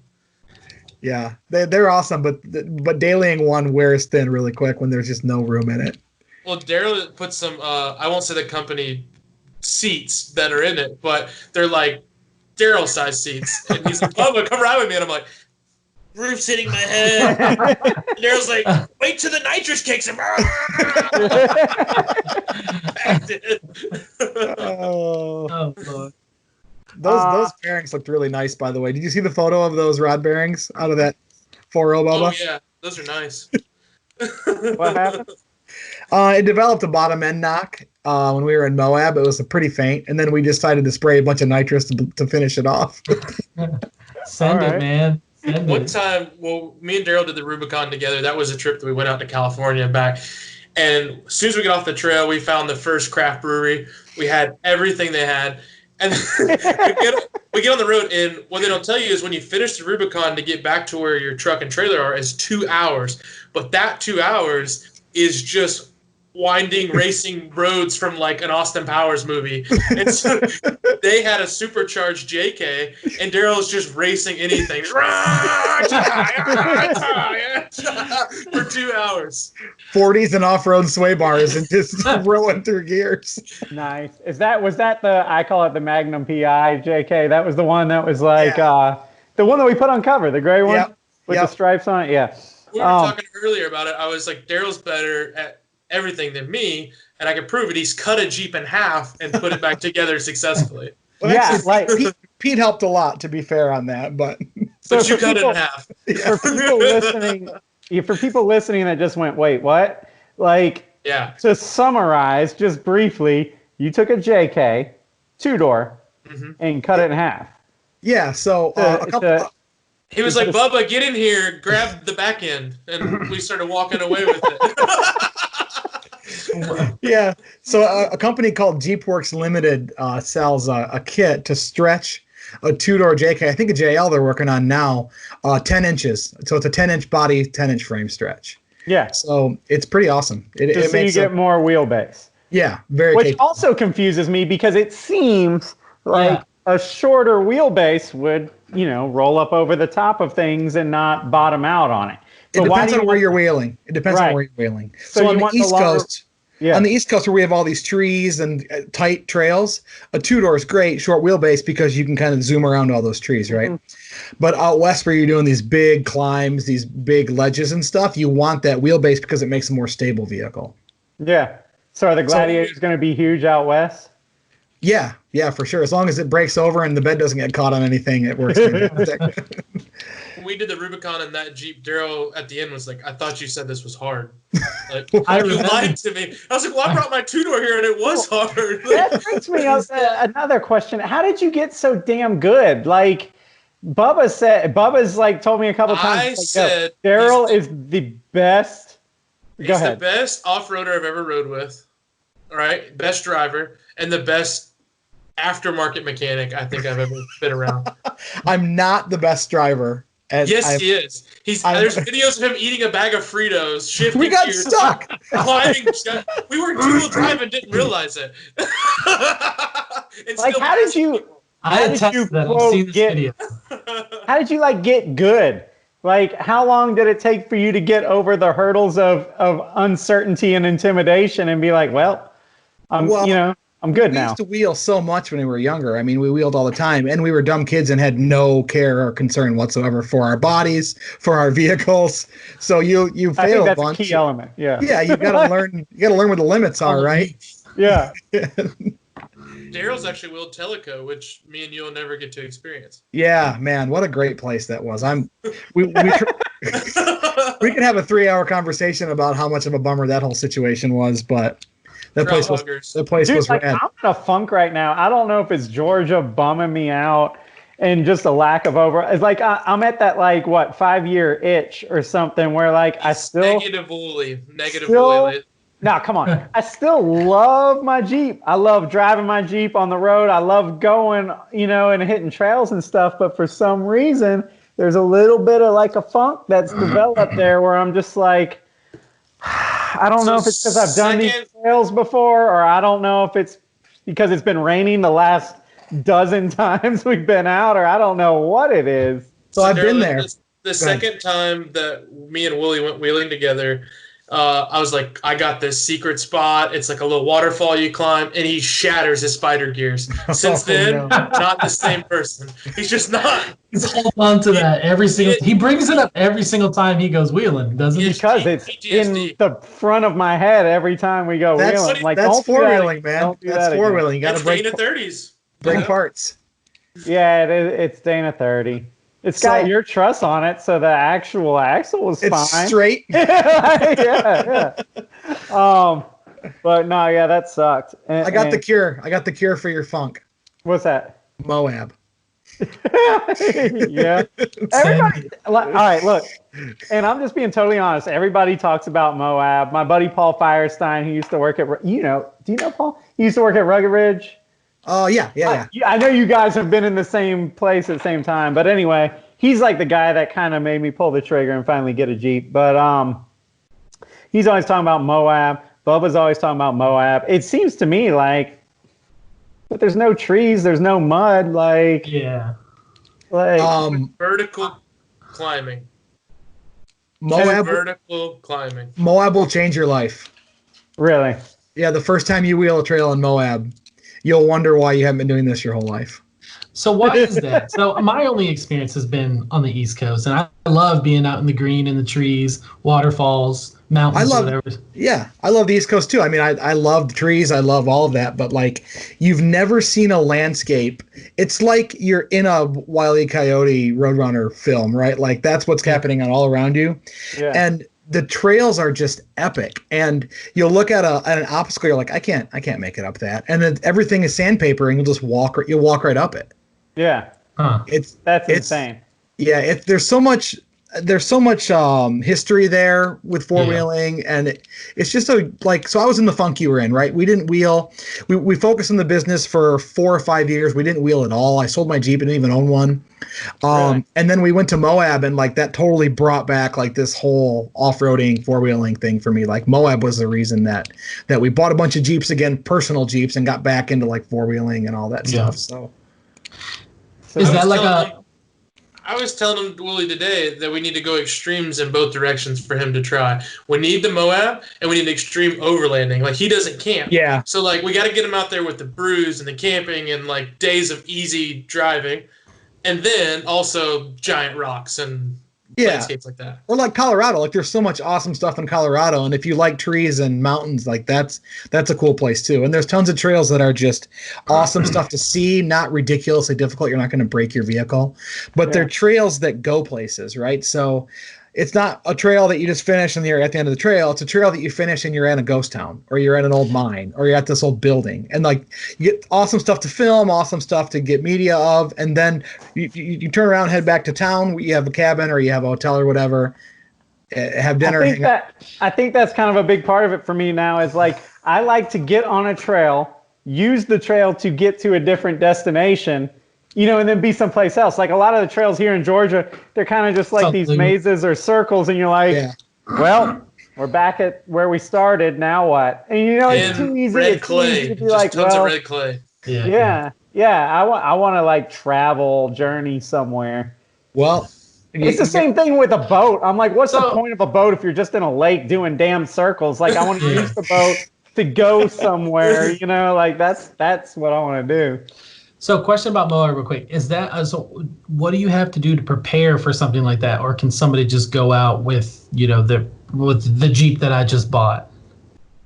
Yeah, they're awesome, but dailying one wears thin really quick when there's just no room in it. Well, Daryl put some. I won't say the company seats that are in it, but they're like Daryl size seats. And he's like, Bubba, come ride with me. And I'm like, roof's hitting my head. And Daryl's like, wait till the nitrous kicks in. Oh, Lord. Those bearings looked really nice, by the way. Did you see the photo of those rod bearings out of that 4.0, Bubba? Oh, yeah. Those are nice. What happened? It developed a bottom end knock when we were in Moab. It was pretty faint, and then we decided to spray a bunch of nitrous to finish it off. Send it, man. One time, me and Daryl did the Rubicon together. That was a trip that we went out to California and back. And as soon as we got off the trail, we found the first craft brewery. We had everything they had. And we get on the road, and what they don't tell you is when you finish the Rubicon to get back to where your truck and trailer are is 2 hours. But that 2 hours is just winding racing roads from like an Austin Powers movie. And so they had a supercharged JK, and Daryl's just racing anything for 2 hours. 40s and off-road sway bars and just rolling through gears. Nice. Was that the, I call it the Magnum PI JK? That was the one that was like the one that we put on cover, the gray one with the stripes on it. Yeah. We were talking earlier about it. I was like, Daryl's better at everything than me, and I can prove it. He's cut a Jeep in half and put it back together successfully. Well, actually, Pete helped a lot, to be fair on that, but you cut it in half. For people listening that just went, wait, what? Like, to summarize just briefly, you took a JK 2-door and cut it in half. Yeah, so he was like, Bubba, get in here, grab the back end, and we started walking away with it. Yeah, so a company called JeepWorks Limited sells a kit to stretch a 2-door JK. I think a JL they're working on now, 10 inches. So it's a 10-inch body, 10-inch frame stretch. Yeah. So it's pretty awesome. It makes you get more wheelbase. Yeah, very Which capable. also confuses me because it seems like a shorter wheelbase would, roll up over the top of things and not bottom out on it. It depends on where you're wheeling. It depends on where you're wheeling. So on the East Coast, on the East Coast where we have all these trees and tight trails, a 2-door is great, short wheelbase, because you can kind of zoom around all those trees, right? Mm-hmm. But out west where you're doing these big climbs, these big ledges and stuff, you want that wheelbase because it makes a more stable vehicle. Yeah. So are the Gladiators going to be huge out west? Yeah, for sure. As long as it breaks over and the bed doesn't get caught on anything, it works. When we did the Rubicon in that Jeep, Daryl at the end was like, I thought you said this was hard. Like, you lied to me. I was like, well, I brought my 2-door here and it was hard. That brings me up another question. How did you get so damn good? Like, Bubba's like told me a couple times. I said Daryl is the best. He's the best off-roader I've ever rode with. All right, best driver and the best aftermarket mechanic I think I've ever been around. I'm not the best driver. Yes, he is. There's videos of him eating a bag of Fritos, shifting We got gears, stuck. climbing. We were two-wheel drive and didn't realize it. Like, how did you? I attest that I've seen this video. How did you like get good? Like, how long did it take for you to get over the hurdles of uncertainty and intimidation and be like, well, I'm good now. We used to wheel so much when we were younger. I mean, we wheeled all the time, and we were dumb kids and had no care or concern whatsoever for our bodies, for our vehicles. So you fail I think that's a bunch. A key element. Yeah. Yeah, you gotta learn. You gotta learn where the limits are, right? Yeah. Daryl's actually wheeled Teleco, which me and you'll never get to experience. Yeah, man, what a great place that was. We could have a 3-hour conversation about how much of a bummer that whole situation was, but that place was like, rad. I'm in a funk right now. I don't know if it's Georgia bumming me out and just a lack of It's like I'm at that 5-year itch or something where I still negatively. No, come on. I still love my Jeep. I love driving my Jeep on the road. I love going, and hitting trails and stuff. But for some reason, there's a little bit of a funk that's developed there where I'm just like, I don't know if it's because I've done these trails before, or I don't know if it's because it's been raining the last dozen times we've been out, or I don't know what it is. So I've been there. The second time that me and Wooly went wheeling together, I was like, I got this secret spot. It's like a little waterfall you climb, and he shatters his spider gears. Since then, not the same person. He's just not. He's holding on to that every single. He brings it up every single time he goes wheeling, doesn't he? Because it's PTSD. In the front of my head every time we go wheeling. That's four-wheeling, man. That's four-wheeling. You got to break Dana 30s. Bring parts. Yeah, it's Dana 30. It's got your truss on it, so the actual axle was fine. It's straight. yeah. But no, yeah, that sucked. I got the cure. I got the cure for your funk. What's that? Moab. Yeah. Everybody. All right, look. And I'm just being totally honest. Everybody talks about Moab. My buddy Paul Firestein, who used to work at, do you know Paul? He used to work at Rugged Ridge. Oh, yeah. I know you guys have been in the same place at the same time, but anyway, he's like the guy that kind of made me pull the trigger and finally get a Jeep. But he's always talking about Moab. Bubba's always talking about Moab. It seems to me but there's no trees, there's no mud, vertical climbing. Moab will change your life. Really? Yeah, the first time you wheel a trail in Moab, you'll wonder why you haven't been doing this your whole life. So why is that? So my only experience has been on the East Coast, and I love being out in the green, in the trees, waterfalls, mountains, whatever. Yeah, I love the East Coast too. I mean, I love the trees, I love all of that, but you've never seen a landscape. It's like you're in a Wile E. Coyote Roadrunner film, right? That's what's happening all around you. Yeah. And the trails are just epic, and you'll look at an obstacle, you're like, I can't make it up that, and then everything is sandpaper, and you'll walk right up it. Yeah, that's insane. Yeah, there's so much history there with four-wheeling, and it's just so I was in the funk you were in, right? We didn't wheel. We focused on the business for 4 or 5 years. We didn't wheel at all. I sold my Jeep and didn't even own one. Really? And then we went to Moab, and that totally brought back this whole off-roading, four-wheeling thing for me. Moab was the reason that we bought a bunch of Jeeps again, personal Jeeps, and got back into four-wheeling and all that stuff. So is that I was telling Wooly today that we need to go extremes in both directions for him to try. We need the Moab, and we need extreme overlanding. He doesn't camp. Yeah. So we got to get him out there with the brews and the camping and days of easy driving, and then also giant rocks and landscapes like that. Or Colorado. There's so much awesome stuff in Colorado, and if you like trees and mountains, that's a cool place too. And there's tons of trails that are just awesome stuff to see, not ridiculously difficult. You're not going to break your vehicle, but they're trails that go places, right? So it's not a trail that you just finish and you're at the end of the trail. It's a trail that you finish and you're in a ghost town, or you're at an old mine, or you're at this old building, and you get awesome stuff to film, awesome stuff to get media of, and then you turn around, head back to town. You have a cabin or you have a hotel or whatever, have dinner. I think that's kind of a big part of it for me now. Is I like to get on a trail, use the trail to get to a different destination, and then be someplace else. Like a lot of the trails here in Georgia, they're kind of just like these mazes or circles, and you're like, well, we're back at where we started. Now what? And it's too easy. Red it's clay. Too easy to be Just like, tons of red clay. Yeah. I want to like travel, journey somewhere. Well, it's the same thing with a boat. I'm like, what's the point of a boat if you're just in a lake doing damn circles? Like, I want to use the boat to go somewhere. Like that's what I want to do. So, question about Moab real quick. Is that what do you have to do to prepare for something like that, or can somebody just go out with the Jeep that I just bought?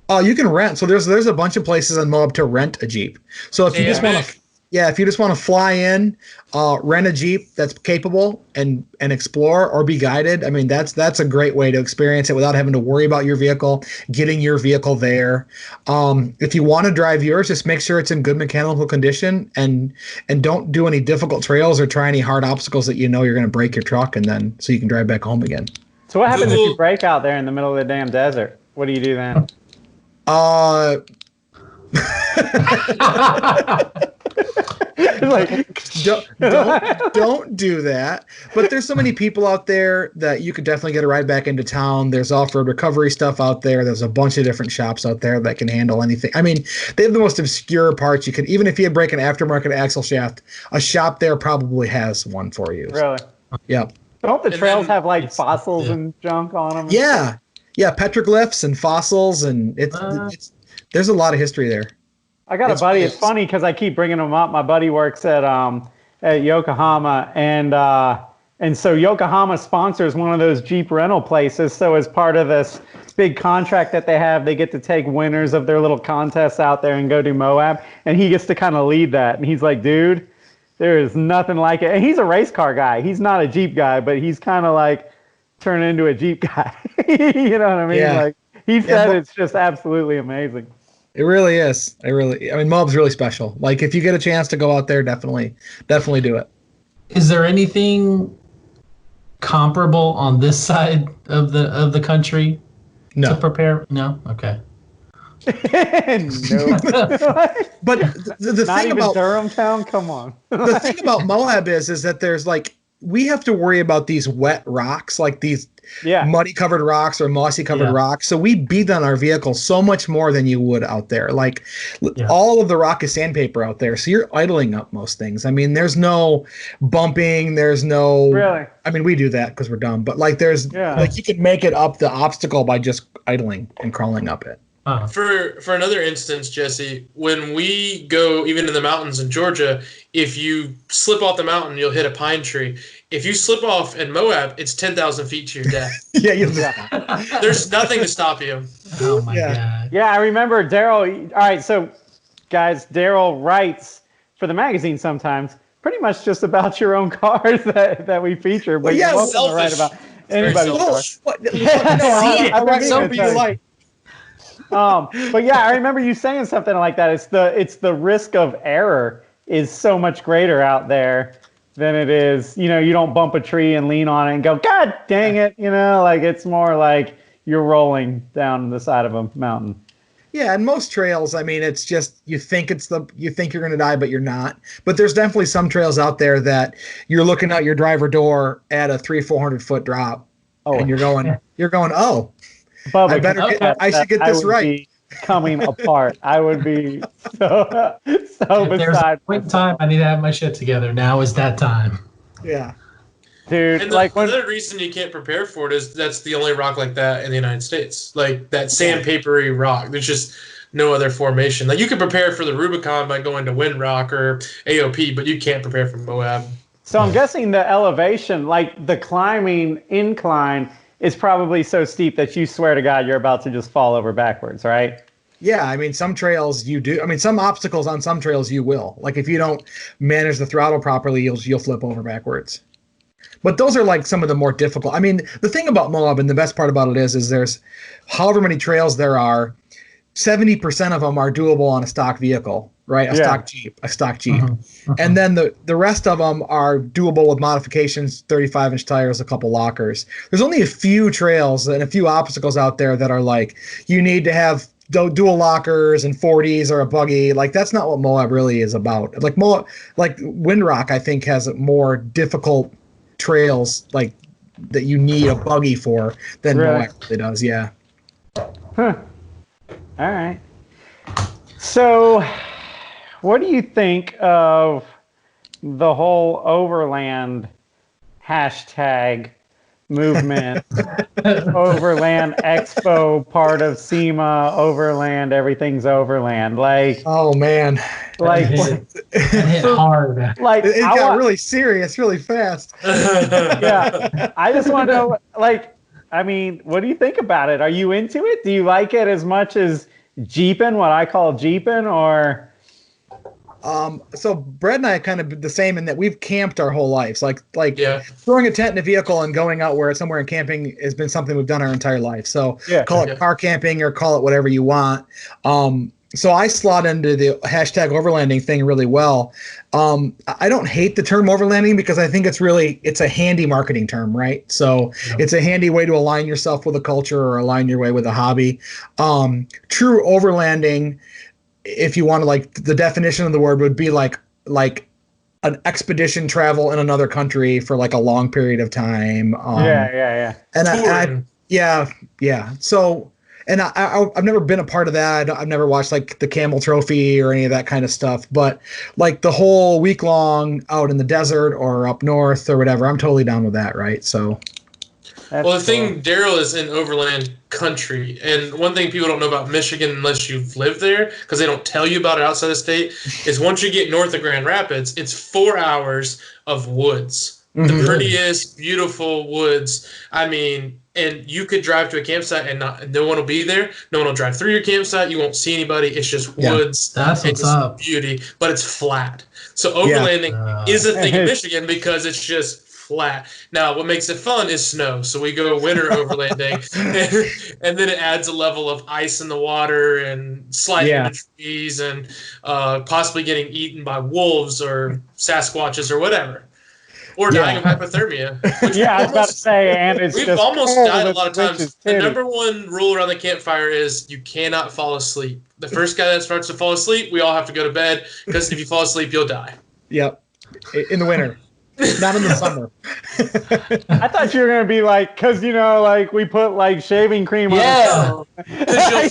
Oh, you can rent. So there's a bunch of places in Moab to rent a Jeep. So if you just want to, if you just want to fly in, rent a Jeep that's capable and explore or be guided. I mean, that's a great way to experience it without having to worry about your vehicle, getting your vehicle there. If you want to drive yours, just make sure it's in good mechanical condition and don't do any difficult trails or try any hard obstacles that you're going to break your truck so you can drive back home again. So what happens if you break out there in the middle of the damn desert? What do you do then? Don't do that. But there's so many people out there that you could definitely get a ride back into town. There's off-road recovery stuff out there. There's a bunch of different shops out there that can handle anything. I mean, they have the most obscure parts. You could, even if you break an aftermarket axle shaft, a shop there probably has one for you. Really? Yep. Don't the trails have like fossils and junk on them? Yeah. Yeah, petroglyphs and fossils, and it's there's a lot of history there. I got a buddy. It's funny because I keep bringing him up. My buddy works at Yokohama, and so Yokohama sponsors one of those Jeep rental places. So as part of this big contract that they have, they get to take winners of their little contests out there and go do Moab, and he gets to kind of lead that. And he's like, dude, there is nothing like it. And he's a race car guy. He's not a Jeep guy, but he's kind of like turning into a Jeep guy. You know what I mean? Yeah. Like he said, it's just absolutely amazing. It really is. I mean, Moab's really special. Like, if you get a chance to go out there, definitely do it. Is there anything comparable on this side of the country to prepare? No? Okay. No. But the Not thing even about Durham town? Come on. the thing about Moab is that there's like, we have to worry about these wet rocks, like these muddy covered rocks or mossy covered rocks. So we beat on our vehicle so much more than you would out there. Like all of the rock is sandpaper out there. So you're idling up most things. I mean, there's no bumping. There's no, really? I mean, we do that because we're dumb, but like like you can make it up the obstacle by just idling and crawling up it. For another instance, Jesse, when we go even in the mountains in Georgia, if you slip off the mountain, you'll hit a pine tree. If you slip off in Moab, it's 10,000 feet to your death. There's nothing to stop you. Oh my God. Yeah, I remember Daryl. All right, so guys, Daryl writes for the magazine sometimes, pretty much just about your own cars that we feature. But you're welcome to write about anybody's car. But yeah, I remember you saying something like that. It's the risk of error is so much greater out there than it is, you don't bump a tree and lean on it and go, God dang it, like it's more like you're rolling down the side of a mountain. Yeah, and most trails, I mean, it's just you think you're going to die, but you're not. But there's definitely some trails out there that you're looking out your driver door at a 300-400 foot drop, and you're going, oh. Bubba, I should get this right. Coming apart. I would be so beside. There's a point in time I need to have my shit together. Now is that time. Yeah. Dude, and another reason you can't prepare for it is that's the only rock like that in the United States. Like that sandpapery rock. There's just no other formation. Like you can prepare for the Rubicon by going to Windrock or AOP, but you can't prepare for Moab. So I'm guessing the elevation, like the climbing incline, is probably so steep that you swear to God you're about to just fall over backwards, right? Yeah, I mean, some trails you do. I mean, some obstacles on some trails you will. Like if you don't manage the throttle properly, you'll flip over backwards. But those are like some of the more difficult. I mean, the thing about Moab and the best part about it is there's however many trails there are, 70% of them are doable on a stock vehicle, right? A stock Jeep. And then the rest of them are doable with modifications, 35-inch tires, a couple lockers. There's only a few trails and a few obstacles out there that are like, you need to have dual lockers and 40s or a buggy. Like that's not what Moab really is about. Like Moab, like Windrock, I think has more difficult trails like that you need a buggy for than Moab really does. Yeah. Huh. All right. So, what do you think of the whole overland hashtag movement? Overland Expo, part of SEMA, overland, everything's overland. Like, oh man, like it hit hard. Like it got really serious really fast. Yeah, I just want to know, like, I mean, what do you think about it? Are you into it? Do you like it as much as Jeeping, what I call Jeeping, or? So Brett and I are kind of the same in that we've camped our whole lives. Like throwing a tent in a vehicle and going out somewhere and camping has been something we've done our entire life. So call it car camping or call it whatever you want. So I slot into the hashtag overlanding thing really well. I don't hate the term overlanding because I think it's a handy marketing term, right? So it's a handy way to align yourself with a culture or align your way with a hobby. True overlanding, if you want to, like, the definition of the word would be like an expedition travel in another country for like a long period of time. So, and I've never been a part of that. I've never watched like the Camel Trophy or any of that kind of stuff. But like the whole week long out in the desert or up north or whatever, I'm totally down with that. Right. So. Well, the thing, Daryl is in overland country, and one thing people don't know about Michigan unless you've lived there, because they don't tell you about it outside the state, is once you get north of Grand Rapids, it's 4 hours of woods. Mm-hmm. The prettiest, beautiful woods. I mean, and you could drive to a campsite and no one will be there. No one will drive through your campsite. You won't see anybody. It's just woods. That's what's up. Beauty, but it's flat. So overlanding is a thing in Michigan because it's just flat. Now, what makes it fun is snow. So we go winter overlanding, and then it adds a level of ice in the water and sliding into trees and possibly getting eaten by wolves or Sasquatches or whatever. Or dying of hypothermia. I was about to say, and we've almost died a lot of times. The number one rule around the campfire is you cannot fall asleep. The first guy that starts to fall asleep, we all have to go to bed, because if you fall asleep, you'll die. Yep. In the winter. Not in the summer. I thought you were going to be like, because, like we put like shaving cream on. Yeah. Like,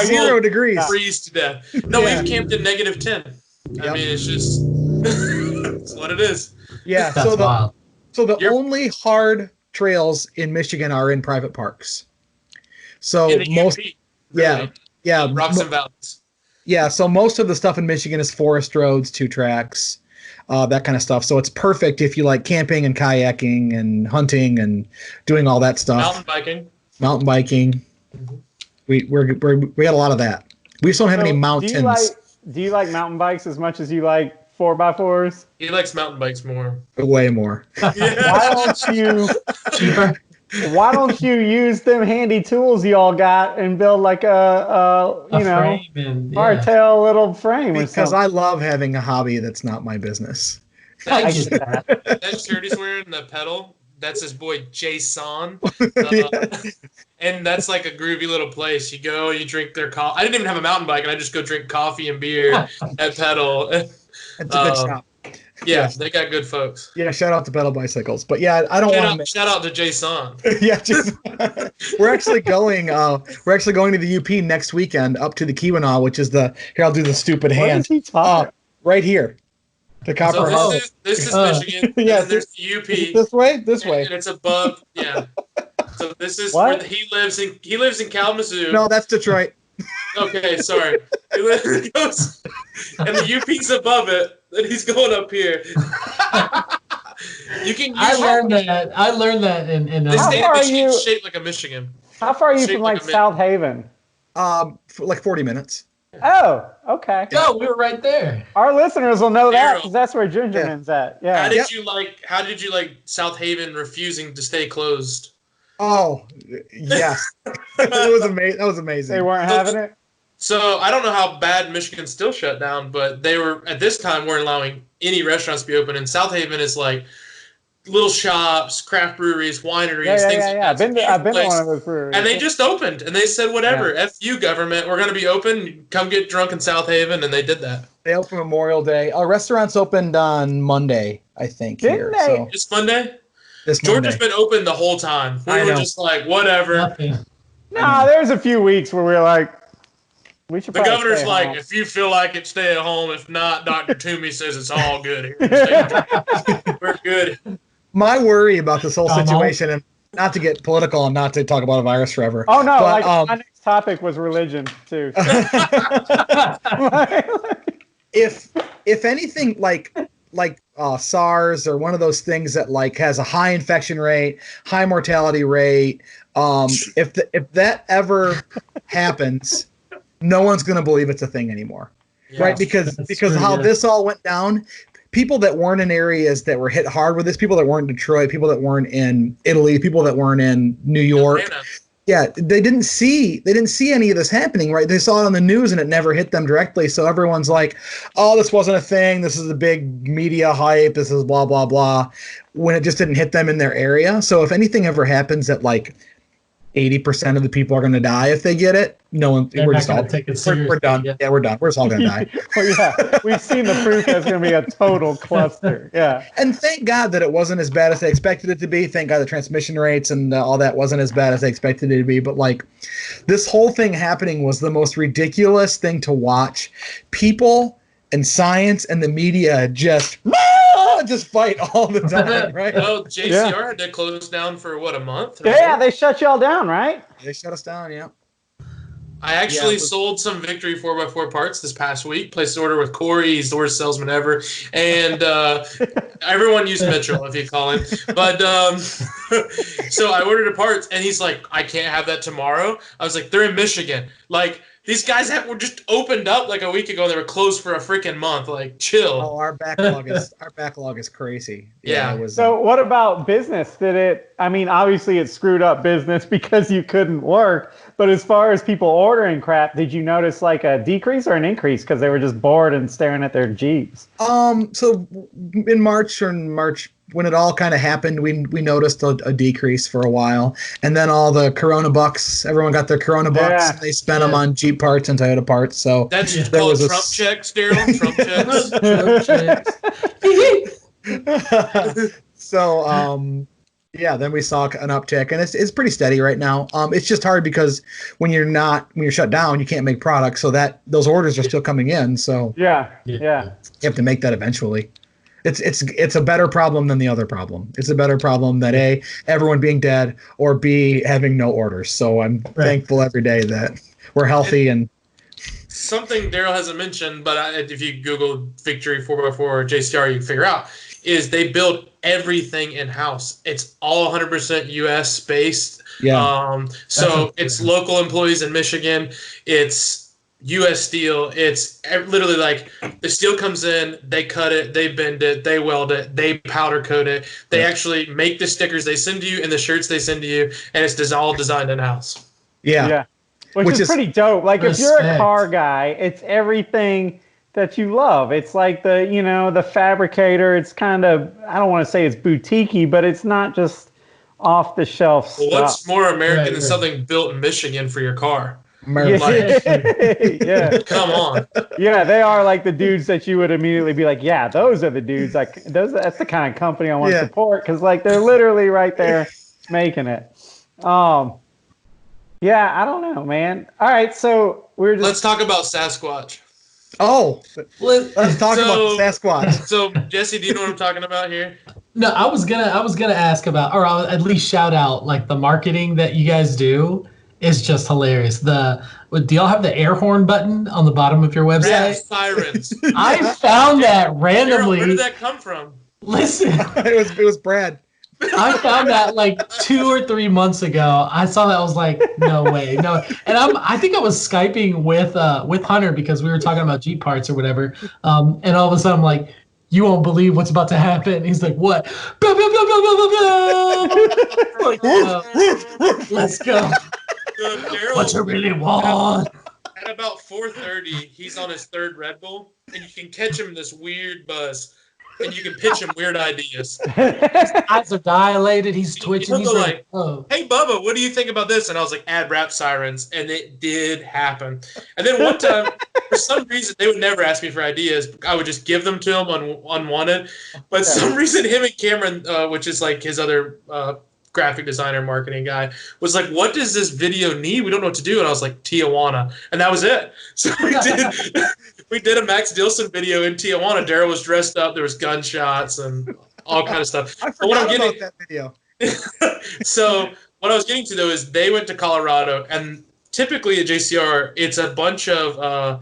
0 degrees. Freeze to death. No, we've camped in -10. I mean, it's just, it's what it is. Yeah. That's wild. So the only hard trails in Michigan are in private parks. So in the most, UP, really. Rocks and valleys. Yeah. So most of the stuff in Michigan is forest roads, 2 tracks. That kind of stuff. So it's perfect if you like camping and kayaking and hunting and doing all that stuff. Mountain biking. Mm-hmm. We got a lot of that. We just don't have any mountains. Do you like mountain bikes as much as you like 4x4s? He likes mountain bikes more. Way more. Why don't you use them handy tools you all got and build like a hardtail little frame? Because I love having a hobby that's not my business. I get that. That shirt he's wearing, the pedal, that's his boy Jason. And that's like a groovy little place. You go, you drink their coffee. I didn't even have a mountain bike, and I just go drink coffee and beer at Pedal. It's a good shop. Yeah, they got good folks. Yeah, shout out to Pedal Bicycles. But yeah, I don't want to. Shout out to Jason. Yeah, we're actually going. We're actually going to the UP next weekend, up to the Keweenaw, which is the. Here, I'll do the stupid hand. What is he talking? Right here, the Copper Harbor. This is Michigan. Yeah, and there's the UP. This way. And it's above. Yeah. So this is where he lives in. He lives in Kalamazoo. No, that's Detroit. Okay, sorry. He goes, and the UP's above it, and he's going up here. I learned that in the state of Michigan is shaped like a Michigan. How far are you from like South Haven? Like 40 minutes. Oh, okay. No, we were right there. Our listeners will know that because that's where Gingerman's at. Yeah. How did you like South Haven refusing to stay closed? Oh, yes. That was amazing. They weren't having it? So I don't know how bad Michigan's still shut down, but they were, at this time, weren't allowing any restaurants to be open. And South Haven is like little shops, craft breweries, wineries, things like that. I've been to one of those breweries. And they just opened, and they said, whatever, F you, government, we're going to be open. Come get drunk in South Haven, and they did that. They opened Memorial Day. Restaurants opened on Monday, I think. Didn't they? So. Just Monday? Monday. Georgia's been open the whole time. We were just like, whatever. Nothing. No, there's a few weeks where we're like, we should. The governor's stay like, home. if you feel like it, stay at home. If not, Dr. Toomey says it's all good here. We're good. My worry about this whole situation, and not to get political and not to talk about a virus forever. Oh no! But, my next topic was religion too. if anything, like SARS or one of those things that like has a high infection rate, high mortality rate, if that ever happens, no one's going to believe it's a thing anymore, right? Because how this all went down. People that weren't in areas that were hit hard with this, people that weren't in Detroit, people that weren't in Italy, people that weren't in New York, they didn't see any of this happening, right? They saw it on the news and it never hit them directly. So everyone's like, oh, this wasn't a thing. This is a big media hype. This is blah, blah, blah, when it just didn't hit them in their area. So if anything ever happens that like 80% of the people are going to die if they get it, no one. We're just all take it seriously. We're done. Yeah, we're done. We're just all going to die. Well, we've seen the proof that's going to be a total cluster. Yeah. And thank God that it wasn't as bad as they expected it to be. Thank God the transmission rates and all that wasn't as bad as they expected it to be. But like, this whole thing happening was the most ridiculous thing to watch. People and science and the media just fight all the time, right? Well, JCR had to close down for a month? Right? Yeah, they shut y'all down, right? They shut us down, yeah. I actually sold some Victory 4x4 parts this past week. Placed an order with Corey. He's the worst salesman ever. And everyone used Mitchell if you call him. But so I ordered the parts, and he's like, I can't have that tomorrow. I was like, they're in Michigan. Like, these guys were just opened up like a week ago, and they were closed for a freaking month. Like, chill. Oh, our backlog is crazy. Yeah. It was, so what about business? Obviously it screwed up business because you couldn't work. But as far as people ordering crap, did you notice like a decrease or an increase because they were just bored and staring at their Jeeps? So in March, when it all kind of happened, we noticed a decrease for a while, and then all the Corona bucks. Everyone got their Corona bucks. And they spent them on Jeep parts and Toyota parts. So that's called Trump checks, Daryl. Trump checks. So then we saw an uptick, and it's pretty steady right now. It's just hard because when you're shut down, you can't make products, so that those orders are still coming in. So yeah, you have to make that eventually. It's a better problem than the other problem. It's a better problem that A, everyone being dead, or B, having no orders. So I'm thankful every day that we're healthy. And something Daryl hasn't mentioned, but if you Google Victory 4x4 or JCR, you can figure out, is they build everything in-house. It's all 100% U.S. based. Yeah. So it's local employees in Michigan. It's U.S. steel. It's literally like the steel comes in, they cut it, they bend it, they weld it, they powder coat it. They actually make the stickers they send to you and the shirts they send to you, and it's all designed in-house. Yeah. Which is pretty dope. Like if you're a car guy, it's everything that you love. It's like the fabricator. It's kind of, I don't want to say it's boutique-y, but it's not just off the shelf stuff. Well, what's more American than something built in Michigan for your car? Yeah. Come on. Yeah, they are like the dudes that you would immediately be like, yeah, those are the dudes. Like that's the kind of company I want to support, because like they're literally right there making it. Yeah, I don't know, man. All right, so let's talk about Sasquatch. Oh, let's talk about Sasquatch. So Jesse, do you know what I'm talking about here? No, I was gonna ask about, or I'll at least shout out, like, the marketing that you guys do is just hilarious. Do y'all have the air horn button on the bottom of your website? Yeah, sirens. I found that randomly. Where did that come from? Listen, it was Brad. I found that like 2 or 3 months ago. I saw that. I was like, no way, no. And I think I was Skyping with Hunter because we were talking about Jeep parts or whatever. And all of a sudden I'm like, you won't believe what's about to happen. He's like, what? Blah, blah, blah, blah, blah, blah, blah. Like, let's go. What you really want? At about 4:30, he's on his third Red Bull, and you can catch him in this weird buzz. and you can pitch him weird ideas. His eyes are dilated. He's twitching. He'll He's go ready. like, Oh. "Hey Bubba, what do you think about this?" And I was like, "Add rap sirens," and it did happen. And then one time, for some reason, they would never ask me for ideas. I would just give them to them unwanted. But some reason, him and Cameron, which is like his other graphic designer, marketing guy, was like, "What does this video need? We don't know what to do." And I was like, "Tijuana," and that was it. So we did a Max Dilson video in Tijuana. Daryl was dressed up. There was gunshots and all kind of stuff. I forgot about that video. So what I was getting to though is they went to Colorado, and typically at JCR, it's a bunch of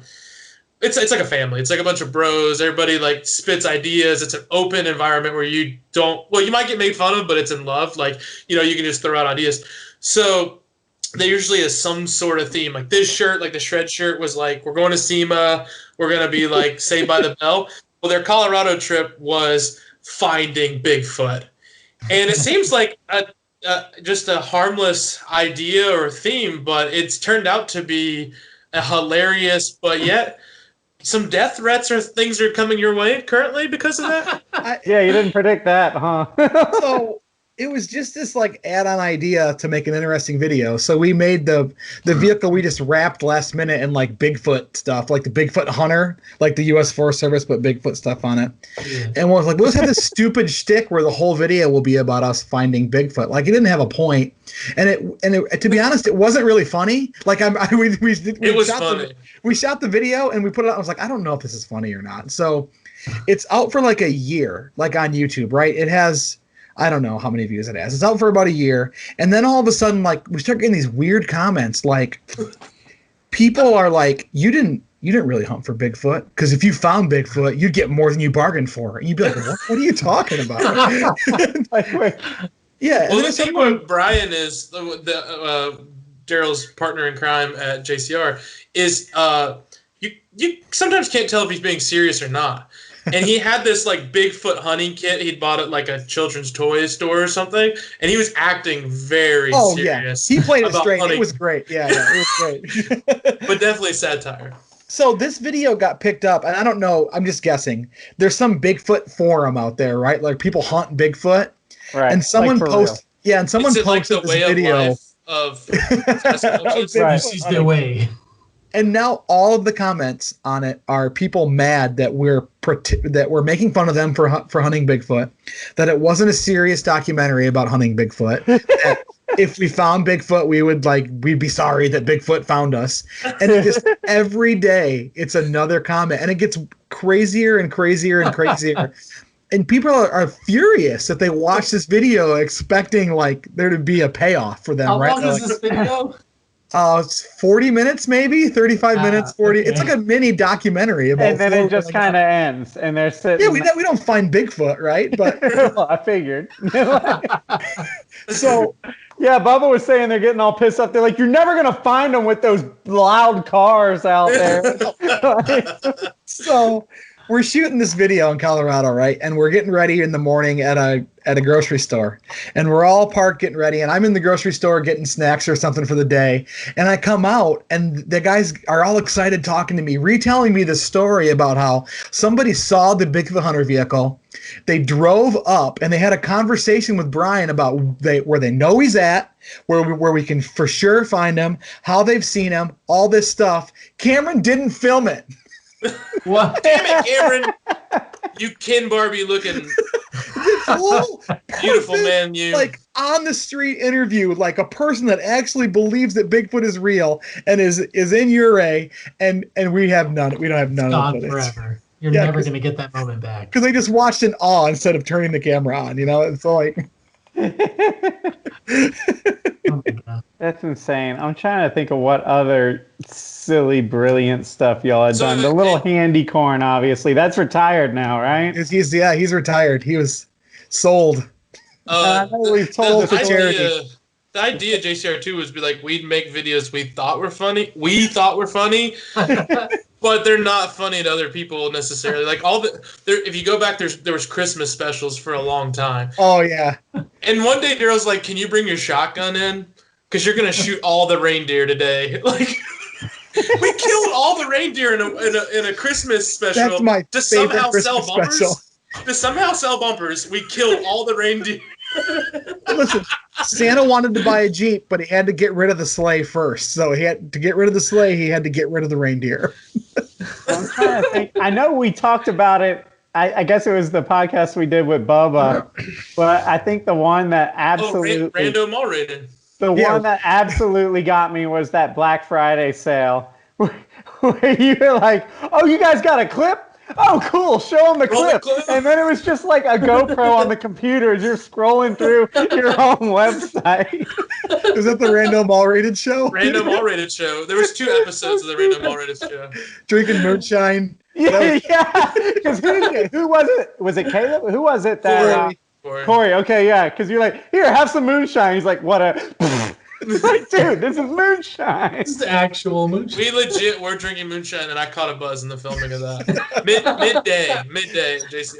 it's like a family. It's like a bunch of bros. Everybody like spits ideas. It's an open environment where you might get made fun of, but it's in love. Like, you can just throw out ideas. So there usually is some sort of theme. Like this shirt, like the shred shirt was like, we're going to SEMA. We're going to be like Saved by the Bell. Well, their Colorado trip was finding Bigfoot. And it seems like just a harmless idea or theme, but it's turned out to be a hilarious, but yet some death threats or things are coming your way currently because of that? Yeah, you didn't predict that, huh? So it was just this like add-on idea to make an interesting video. So we made the vehicle, we just wrapped last minute in like Bigfoot stuff, like the Bigfoot Hunter, like the U.S. Forest Service, but Bigfoot stuff on it. Yeah. And we're like, we'll just have this stupid shtick where the whole video will be about us finding Bigfoot. Like it didn't have a point, and it to be honest, it wasn't really funny. Like we was funny. We shot the video and we put it out. I was like, I don't know if this is funny or not. So it's out for like a year, like on YouTube, right? It has, I don't know how many views it has. It's out for about a year. And then all of a sudden, like, we start getting these weird comments. Like, people are like, you didn't really hunt for Bigfoot, because if you found Bigfoot, you'd get more than you bargained for. And you'd be like, what are you talking about? Yeah. Well, the thing with Brian is Daryl's partner in crime at JCR is you sometimes can't tell if he's being serious or not. And he had this like Bigfoot hunting kit he'd bought at like a children's toy store or something, and he was acting very serious. Yeah. He played it straight. Hunting. It was great. Yeah, it was great. But definitely satire. So this video got picked up, and I don't know, I'm just guessing. There's some Bigfoot forum out there, right? Like people hunt Bigfoot. Right. And someone posted posted like the this way video of This is the way. And now all of the comments on it are people mad that we're making fun of them for hunting Bigfoot, that it wasn't a serious documentary about hunting Bigfoot. That if we found Bigfoot, we'd be sorry that Bigfoot found us. And it just every day it's another comment, and it gets crazier and crazier and crazier. And people are furious that they watch this video expecting like there to be a payoff for them. How right? long is this video? It's 40 minutes, maybe 35 minutes, 40. Okay. It's like a mini documentary about. And then it just kind of ends, and they're sitting. Yeah, we don't find Bigfoot, right? But well, I figured. So, yeah, Bubba was saying they're getting all pissed off. They're like, "You're never gonna find them with those loud cars out there." So we're shooting this video in Colorado, right? And we're getting ready in the morning at a grocery store. And we're all parked getting ready. And I'm in the grocery store getting snacks or something for the day. And I come out, and the guys are all excited talking to me, retelling me the story about how somebody saw the Bigfoot Hunter vehicle. They drove up, and they had a conversation with Brian about where they know he's at, where we can for sure find him, how they've seen him, all this stuff. Cameron didn't film it. What? Damn it, Cameron! You Ken Barbie looking beautiful man, you like on the street interview, like a person that actually believes that Bigfoot is real and is in Uray, and we have none. We don't have none gone of it. Forever. You're never gonna get that moment back. Because they just watched in awe instead of turning the camera on. It's like. Oh my God. That's insane. I'm trying to think of what other silly, brilliant stuff y'all had done. The little handy corn, obviously. That's retired now, right? He's retired. He was sold. We've told the the charity. The idea of JCR2 was be like, we'd make videos we thought were funny, but they're not funny to other people necessarily. Like if you go back, there was Christmas specials for a long time. Oh yeah. And one day Daryl's like, "Can you bring your shotgun in? Because you're gonna shoot all the reindeer today." Like, we killed all the reindeer in a Christmas special. That's my to favorite somehow Christmas sell bumpers. special. to somehow sell bumpers, we killed all the reindeer. Listen, Santa wanted to buy a Jeep, but he had to get rid of the sleigh first. So he had to get rid of the sleigh. He had to get rid of the reindeer. I'm trying to think. I know we talked about it. I guess it was the podcast we did with Bubba, but I think the one that absolutely random all rated. The one that absolutely got me was that Black Friday sale where you were like, "Oh, you guys got a clip? Oh, cool! Show them the clip." And then it was just like a GoPro on the computer as you're scrolling through your own website. Was that the Random All Rated show? Random All Rated show. There was 2 episodes of the Random All Rated show. Drinking moonshine. Yeah. Because who was it? Was it Caleb? Who was it? Corey. Okay, yeah. Because you're like, here, have some moonshine. He's like, what a. Like, dude, this is moonshine. This is actual moonshine. We legit were drinking moonshine, and I caught a buzz in the filming of that. Midday, JC.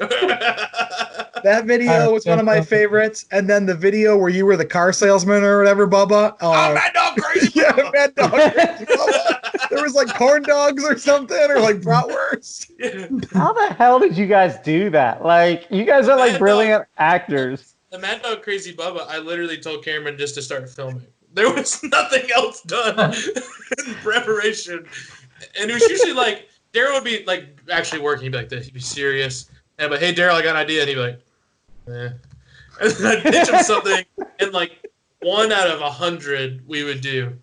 That video was one of my favorites, and then the video where you were the car salesman or whatever, Bubba. Mad Dog Crazy. Yeah, Mad Dog Crazy Bubba. There was like corn dogs or something, or like bratwurst. How the hell did you guys do that? Like, you guys are like brilliant actors. The Mad Dog Crazy Bubba, I literally told Cameron just to start filming. There was nothing else done in preparation. And it was usually like, Daryl would be like actually working, he'd be like this, he'd be serious. And but hey Daryl, I got an idea, and he'd be like, eh. And then I'd pitch him something, and like 1 out of 100 we would do.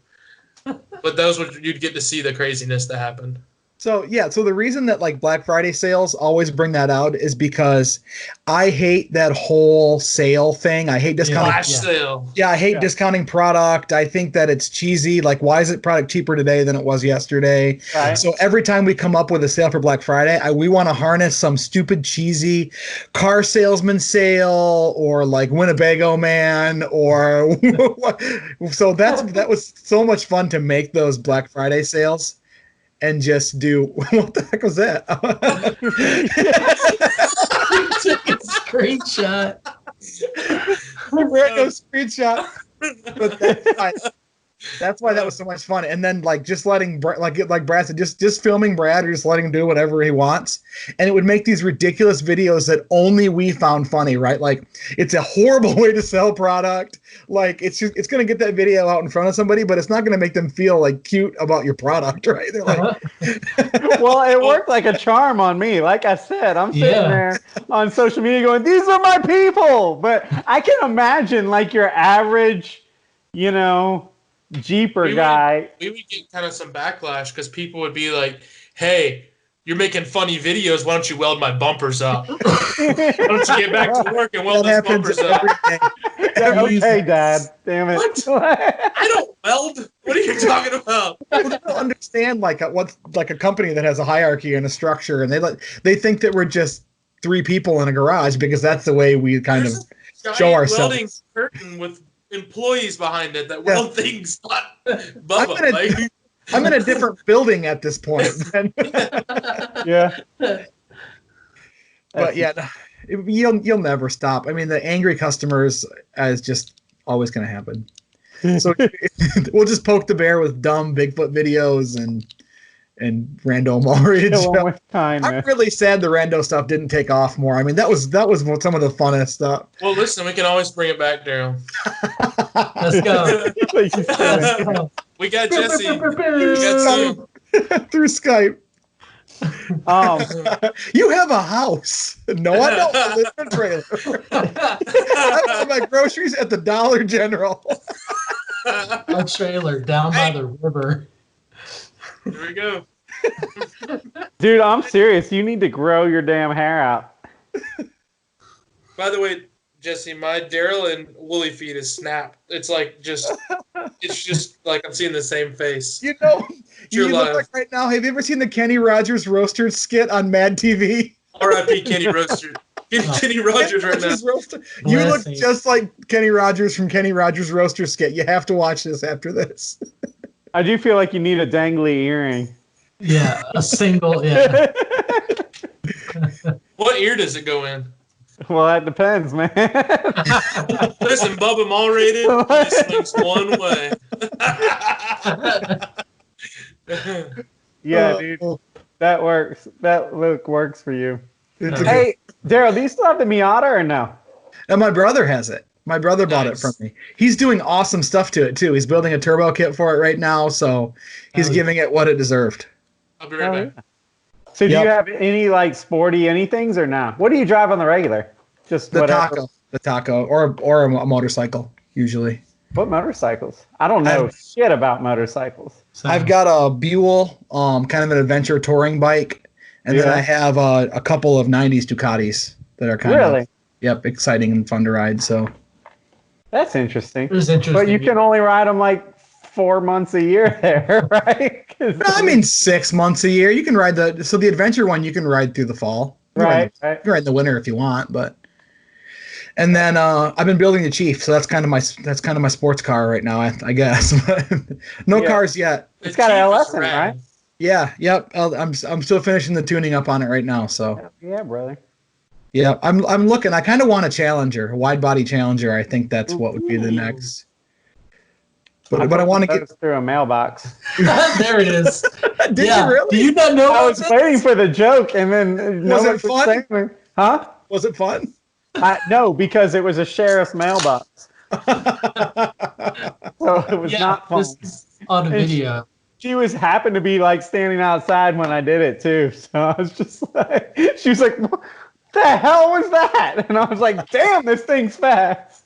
But those would you'd get to see the craziness that happened. So the reason that like Black Friday sales always bring that out is because I hate that whole sale thing. I hate discounting. Flash sale. Yeah, I hate discounting product. I think that it's cheesy. Like, why is it product cheaper today than it was yesterday? Right. So every time we come up with a sale for Black Friday, we want to harness some stupid cheesy car salesman sale or like Winnebago man or so that was so much fun to make those Black Friday sales. And just do what the heck was that? Took a screenshot. Random screenshot. But that's why that was so much fun. And then like just letting like Brad said, just filming Brad or just letting him do whatever he wants, and it would make these ridiculous videos that only we found funny. Right? Like it's a horrible way to sell product. Like it's gonna get that video out in front of somebody, but it's not gonna make them feel like cute about your product, right? They're like, well, it worked like a charm on me. Like I said, I'm sitting there on social media going, "These are my people." But I can imagine like your average, Jeeper guy. We would get kind of some backlash because people would be like, "Hey, you're making funny videos. Why don't you weld my bumpers up? Why don't you get back to work and weld those bumpers up?" Okay, Dad. Damn it. What? I don't weld. What are you talking about? People don't understand what's like a company that has a hierarchy and a structure, and they think that we're just 3 people in a garage because that's the way we kind of show ourselves. Welding curtain with employees behind it that weld things. Bubba, I'm in a different building at this point. Yeah. But yeah, you'll never stop. I mean, the angry customers is just always going to happen. So we'll just poke the bear with dumb Bigfoot videos and random already. I'm really sad the rando stuff didn't take off more. I mean, that was some of the funnest stuff. Well, listen, we can always bring it back, Daryl. Let's go. We got Jesse. We got through Skype. You have a house. No, I don't. I live in a trailer. I buy my groceries at the Dollar General. A trailer down by the river. Here we go. Dude, I'm serious. You need to grow your damn hair out. By the way, Jesse, my Daryl and Woolly feet is snapped. It's just like I'm seeing the same face. You look like right now. Have you ever seen the Kenny Rogers Roasters skit on Mad TV? R.I.P. Kenny Roasters. Kenny Rogers right now. You look just like Kenny Rogers from Kenny Rogers Roasters skit. You have to watch this after this. I do feel like you need a dangly earring. Yeah, a single. Yeah. What ear does it go in? Well, that depends, man. Listen, Bubba Mall rated. It swings one way. Yeah, dude. That works. That look works for you. Hey, Daryl, do you still have the Miata or no? And my brother has it. My brother bought it from me. He's doing awesome stuff to it too. He's building a turbo kit for it right now, so he's giving it what it deserved. I'll be right back. So do you have any like sporty anythings or not? What do you drive on the regular? Just the whatever. taco, or a motorcycle usually. What motorcycles? I don't know shit about motorcycles. I've got a Buell, kind of an adventure touring bike, and then I have a couple of '90s Ducatis that are kind of exciting and fun to ride. So that's interesting. It was interesting, but you can only ride them like 4 months a year there, right? I mean 6 months a year. You can ride the adventure one. You can ride through the fall, right? You can ride in the winter if you want, but. And then I've been building the Chief, so that's kind of my sports car right now, I guess. No cars yet. It's got an LS in it, right? Yeah, yep. I'm still finishing the tuning up on it right now. So yeah, brother. Yeah, I'm looking. I kind of want a Challenger, a wide body Challenger. I think that's what would be the next. But I want to get through a mailbox. There it is. Did you really? Do you not know? I was waiting for the joke, and then was it fun? Huh? Was it fun? No, because it was a sheriff's mailbox. So it was not fun. This is on video. She happened to be like standing outside when I did it too. So I was just like, she was like, "What the hell was that?" And I was like, "Damn, this thing's fast."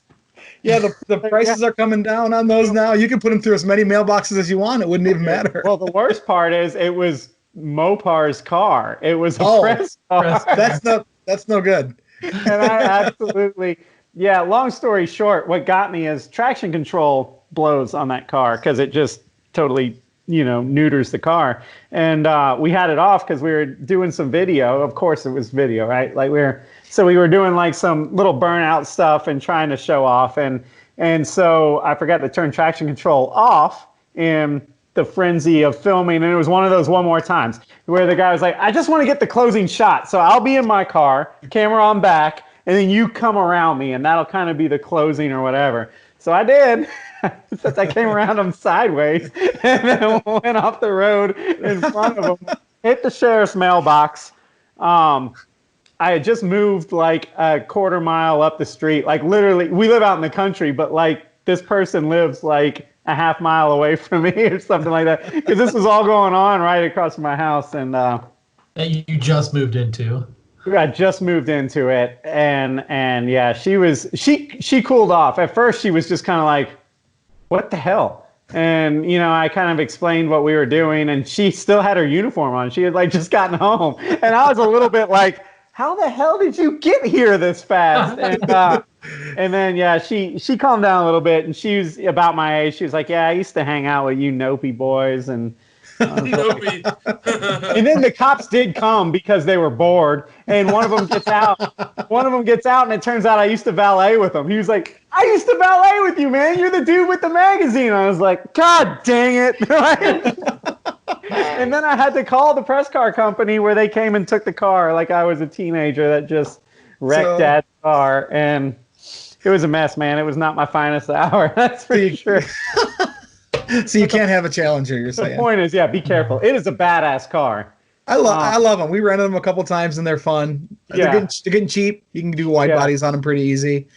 Yeah, the prices are coming down on those now. You can put them through as many mailboxes as you want. It wouldn't even matter. Well, the worst part is it was Mopar's car. It was a press car. That's no good. And I absolutely, long story short, what got me is traction control blows on that car because it just totally, neuters the car. And we had it off because we were doing some video. Of course, it was video, right? Like we were doing like some little burnout stuff and trying to show off. And so I forgot to turn traction control off in the frenzy of filming. And it was one of those one more times where the guy was like, "I just want to get the closing shot. So I'll be in my car, camera on back, and then you come around me and that'll kind of be the closing or whatever." So I did. Except I came around him sideways and then went off the road in front of him, hit the sheriff's mailbox. I had just moved like a quarter mile up the street. Like literally, we live out in the country, but like this person lives like a half mile away from me or something like that. Because this was all going on right across from my house. And that you just moved into. I just moved into it. And yeah, she cooled off. At first, she was just kind of like, "What the hell?" And, I kind of explained what we were doing. And she still had her uniform on. She had like just gotten home. And I was a little bit like, "How the hell did you get here this fast?" And then, she calmed down a little bit, and she was about my age. She was like, "Yeah, I used to hang out with you Nopey boys." And and then the cops did come because they were bored, and one of them gets out. And it turns out I used to valet with him. He was like, "I used to valet with you, man. You're the dude with the magazine." I was like, "God dang it." And then I had to call the press car company where they came and took the car like I was a teenager that just wrecked Dad's car. And it was a mess, man. It was not my finest hour. That's for sure. So you can't have a Challenger, you're saying. The point is, be careful. It is a badass car. I love them. We rented them a couple times, and they're fun. Yeah. They're getting cheap. You can do wide bodies on them pretty easy.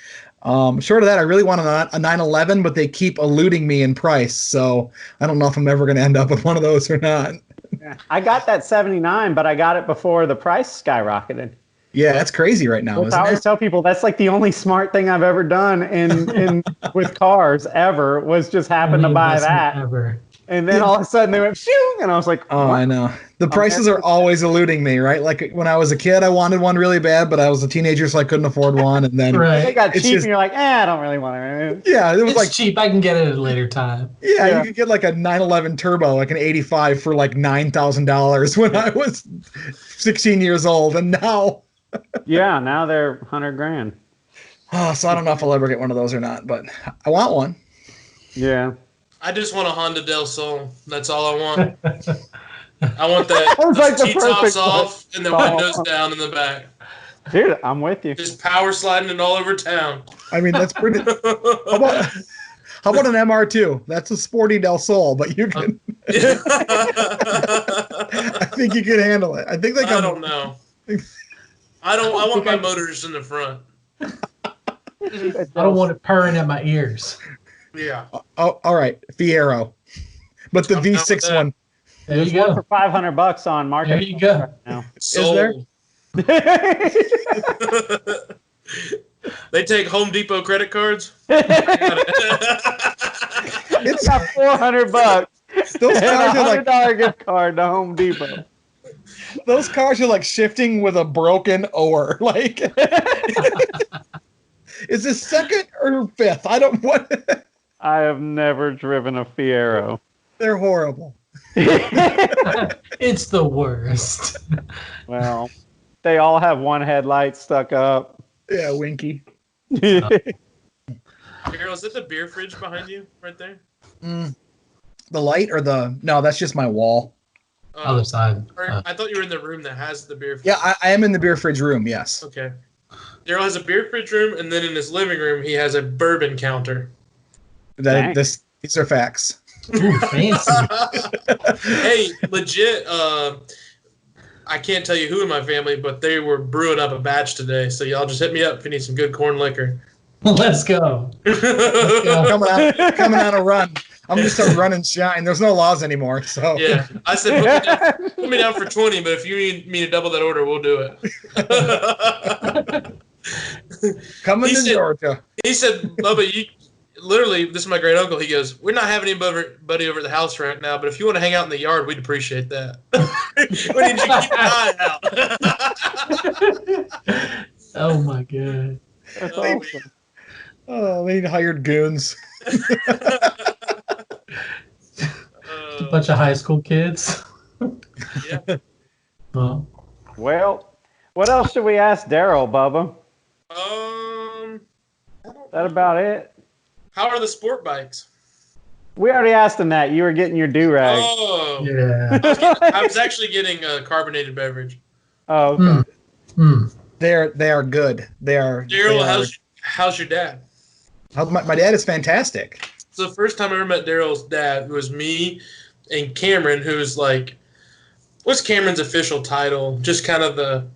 Short of that, I really want a 911, but they keep eluding me in price. So I don't know if I'm ever going to end up with one of those or not. Yeah. I got that 79, but I got it before the price skyrocketed. Yeah, that's crazy right now. I always tell people that's like the only smart thing I've ever done in with cars ever was just happen to buy that. Ever. And then all of a sudden they went phew, and I was like, "Oh, I know." The prices are always eluding me, right? Like when I was a kid, I wanted one really bad, but I was a teenager, so I couldn't afford one. And then they got cheap, and you're like, "I don't really want it." Yeah, it was like cheap. I can get it at a later time. Yeah, you could get like a 911 Turbo, like an 85 for like $9,000 when I was 16 years old, and now. Now they're $100,000. Oh, so I don't know if I'll ever get one of those or not, but I want one. Yeah. I just want a Honda Del Sol. That's all I want. I want that. Like the T-tops off and the windows down in the back. Dude, I'm with you. Just power sliding it all over town. I mean, that's pretty. How about an MR2? That's a sporty Del Sol, but you can. I think you can handle it. I think they come. I don't know. I want my motors in the front. I don't want it purring in my ears. Yeah. Oh, all right, Fiero, but the I'm down with V6 that. one. There There's you one go. for $500 on market. There you go. Right now. Sold. there? They take Home Depot credit cards. It's got $400. Those And cars are like $100 gift card to Home Depot. those cars are like shifting with a broken oar. Like, is this second or fifth? I don't what. I have never driven a Fiero. They're horrible. It's the worst. Well, they all have one headlight stuck up. Yeah, Winky. Daryl, is that the beer fridge behind you right there? The light or the no? That's just my wall. Other side. I thought you were in the room that has the beer fridge. Yeah, I am in the beer fridge room. Yes. Okay. Daryl has a beer fridge room, and then in his living room, he has a bourbon counter. Nice. These are facts. Ooh, fancy. Hey, legit, I can't tell you who in my family, but they were brewing up a batch today, so y'all just hit me up if you need some good corn liquor. Let's go. Coming on a run. I'm just a run and shine. There's no laws anymore, so Yeah, I said put me down for 20, but if you need me to double that order, we'll do it. coming to Georgia. He said, Bubba, you literally, this is my great uncle. He goes, we're not having anybody over at the house right now, but if you want to hang out in the yard, we'd appreciate that. We need you to keep an eye out. Oh my god. That's awesome. Oh, they hired goons. A bunch of high school kids. Yeah. Well, What else should we ask Daryl, Bubba? Is that about it? How are the sport bikes? We already asked him that. You were getting your do-rag. Oh, yeah. I was actually getting a carbonated beverage. Oh, okay. They are good. They are. Daryl, how's your dad? My dad is fantastic. So the first time I ever met Daryl's dad, it was me and Cameron, who's like, what's Cameron's official title? Just kind of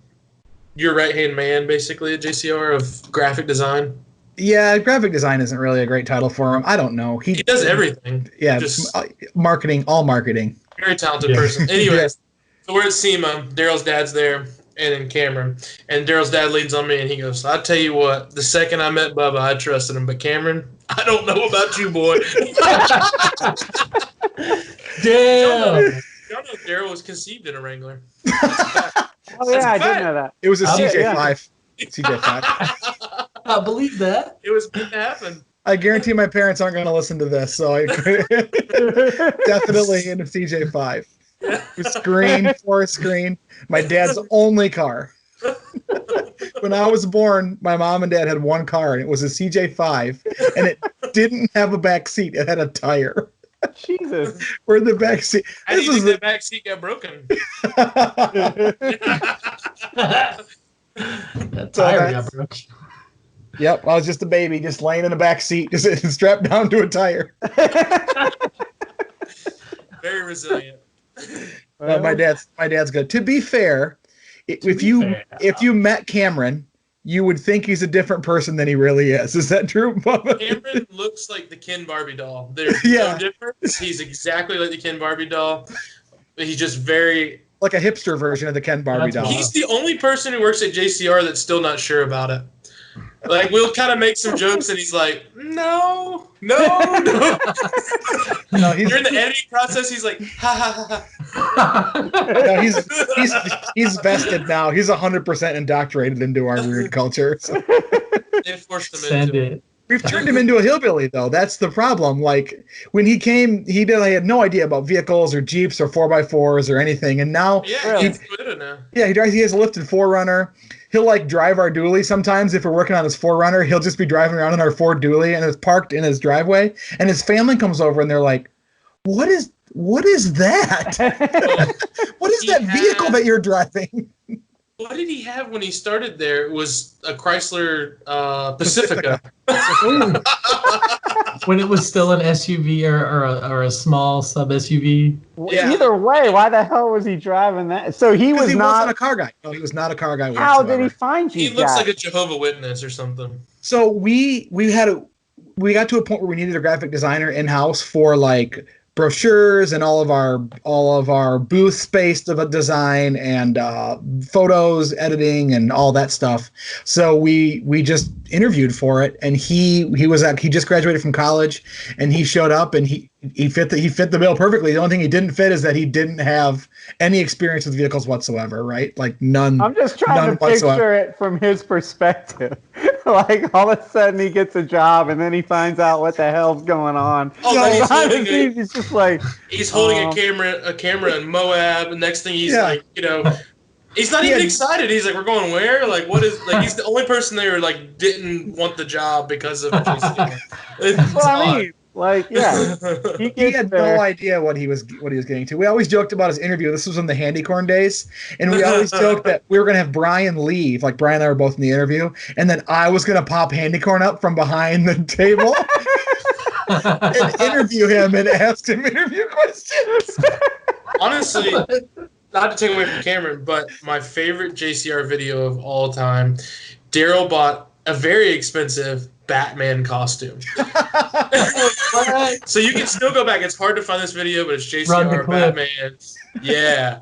your right-hand man, basically, at JCR of graphic design. Yeah, graphic design isn't really a great title for him. I don't know. He does everything. Yeah, just marketing, all marketing. very talented person. Anyways, so we're at SEMA. Daryl's dad's there, and then Cameron. And Daryl's dad leans on me, and he goes, I tell you what, the second I met Bubba, I trusted him. But Cameron, I don't know about you, boy. Damn. Y'all know Daryl was conceived in a Wrangler. Oh, yeah, I did know that. It was a CJ5. Yeah. CJ5. I believe that. It was meant to happen. I guarantee my parents aren't going to listen to this, so I definitely in a CJ5. Screen, forest screen. My dad's only car. When I was born, my mom and dad had one car, and it was a CJ5, and it didn't have a back seat. It had a tire. Jesus. Where the back seat. How do you think that back seat got broken? That tire got broke. Yep, I was just a baby, just laying in the back seat, just strapped down to a tire. Very resilient. My dad's good. To be fair, if you met Cameron, you would think he's a different person than he really is. Is that true, Bubba? Cameron looks like the Ken Barbie doll. There's Yeah. no difference. He's exactly like the Ken Barbie doll. He's just very... Like a hipster version of the Ken Barbie doll. He's the only person who works at JCR that's still not sure about it. Like, we'll kind of make some jokes, and he's like, no. No, During the editing process, he's like, ha, ha, ha. No, he's vested now. He's 100% indoctrinated into our weird culture. So. They forced him Send into it. it. We've turned him into a hillbilly, though. That's the problem. Like, when he came, he had no idea about vehicles or Jeeps or 4x4s or anything. And now, Yeah, he's Toyota now. yeah, he has a lifted 4Runner. He'll, like, drive our dually sometimes. If we're working on his 4Runner, he'll just be driving around in our Ford dually, and it's parked in his driveway. And his family comes over, and they're like, what is that? What is that vehicle that you're driving? What did he have when he started there? It was a Chrysler Pacifica. When it was still an SUV or a small sub SUV. Yeah. Either way, why the hell was he driving that? So he was wasn't a car guy. No, he was not a car guy whatsoever. How did he find you? He looks like a Jehovah's Witness or something. So we got to a point where we needed a graphic designer in house for like brochures and all of our booth space design and photos, editing, and all that stuff. So we just interviewed for it, and he just graduated from college, and he showed up, and he fit the bill perfectly. The only thing he didn't fit is that he didn't have any experience with vehicles whatsoever, right? Like none. I'm just trying to picture it from his perspective. Like all of a sudden he gets a job and then he finds out what the hell's going on. Oh, he's just like he's holding a camera in Moab, and next thing he's like, he's not even excited. He's like, we're going where? Like, what is like? He's the only person there like didn't want the job because of JCR. Well, I mean, like, yeah, he had no idea what he was getting to. We always joked about his interview. This was in the Handy Corn days, and we always joked that we were going to have Brian leave. Like Brian and I were both in the interview, and then I was going to pop Handy Corn up from behind the table and interview him and ask him interview questions. Honestly, not to take away from Cameron, but my favorite JCR video of all time, Daryl bought a very expensive Batman costume. So you can still go back. It's hard to find this video, but it's JCR Batman. Yeah.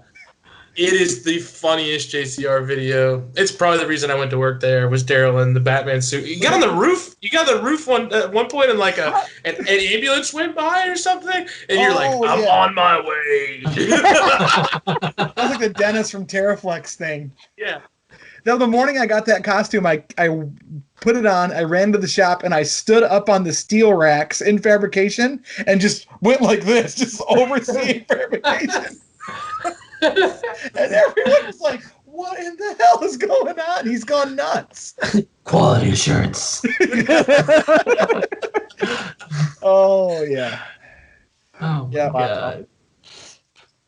It is the funniest JCR video. It's probably the reason I went to work there was Daryl in the Batman suit. You got on the roof. You got on the roof at one point, and like an ambulance went by or something, and you're like, I'm on my way. That was like the Dennis from Terraflex thing. Yeah. Now, the morning I got that costume, I put it on, I ran to the shop, and I stood up on the steel racks in fabrication and just went like this, just overseeing fabrication. And everyone was like, what in the hell is going on? He's gone nuts. Quality assurance. Oh, yeah. Oh, my God.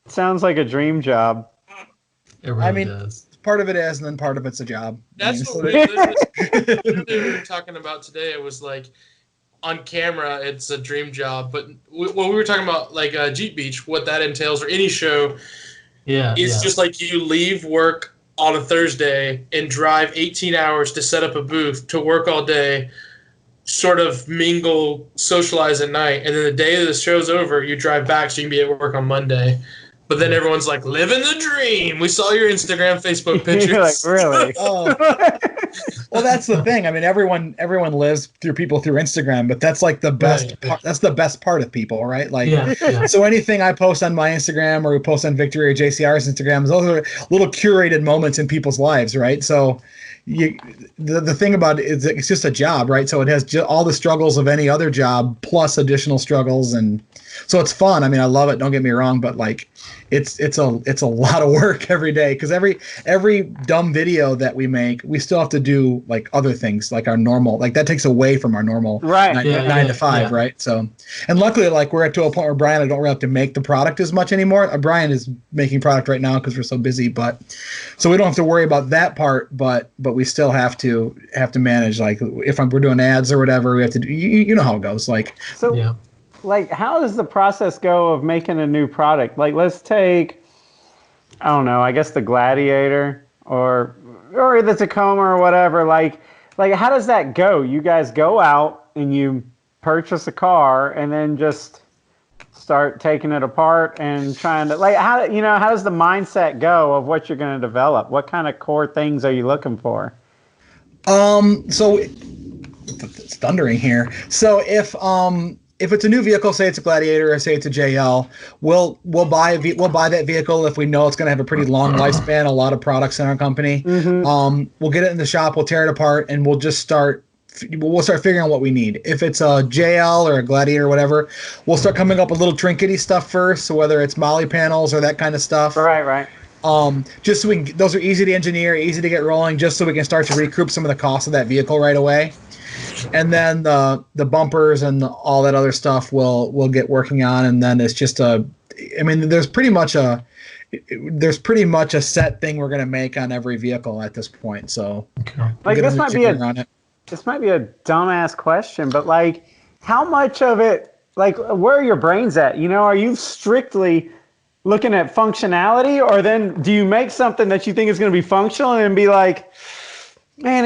Sounds like a dream job. It really does. Part of it is, and then part of it's a job. That's what we were talking about today. It was like, on camera, it's a dream job. But when we were talking about like Jeep Beach, what that entails, or any show, it's just like you leave work on a Thursday and drive 18 hours to set up a booth to work all day, sort of mingle, socialize at night, and then the day the show's over, you drive back so you can be at work on Monday. But then everyone's like, living the dream. We saw your Instagram, Facebook pictures. You're like, really? Oh. Well, that's the thing. I mean, everyone lives through people through Instagram, but that's like the best part. That's the best part of people, right? Like, so anything I post on my Instagram or we post on Victory or JCR's Instagram, those are little curated moments in people's lives, right? So the thing about it is it's just a job, right? So it has all the struggles of any other job plus additional struggles, and so it's fun. I mean, I love it. Don't get me wrong, but like, it's a lot of work every day because every dumb video that we make, we still have to do like other things like our normal, like that takes away from our normal 9 to 5, right? So, and luckily, like we're to a point where Brian, I don't really have to make the product as much anymore. Brian is making product right now because we're so busy, but so we don't have to worry about that part. But we still have to manage, like if we're doing ads or whatever, we have to do. You know how it goes, like so. Like, how does the process go of making a new product? Like, let's take, I don't know, I guess the Gladiator or the Tacoma or whatever. Like how does that go? You guys go out and you purchase a car and then just start taking it apart and trying to, like, how does the mindset go of what you're going to develop? What kind of core things are you looking for? So it's thundering here. So if it's a new vehicle, say it's a Gladiator or say it's a JL, we'll buy that vehicle if we know it's going to have a pretty long lifespan, a lot of products in our company. Mm-hmm. We'll get it in the shop, we'll tear it apart, and we'll start figuring out what we need. If it's a JL or a Gladiator or whatever, we'll start coming up with little trinkety stuff first, so whether it's molly panels or that kind of stuff. Right. Just so those are easy to engineer, easy to get rolling, just so we can start to recoup some of the cost of that vehicle right away. And then the bumpers and all that other stuff we'll get working on, and then it's just there's pretty much there's pretty much a set thing we're going to make on every vehicle at this point. So like this might be a dumbass question, but like how much of it, like where are your brains at? You know, are you strictly looking at functionality, or then do you make something that you think is going to be functional and be like, man,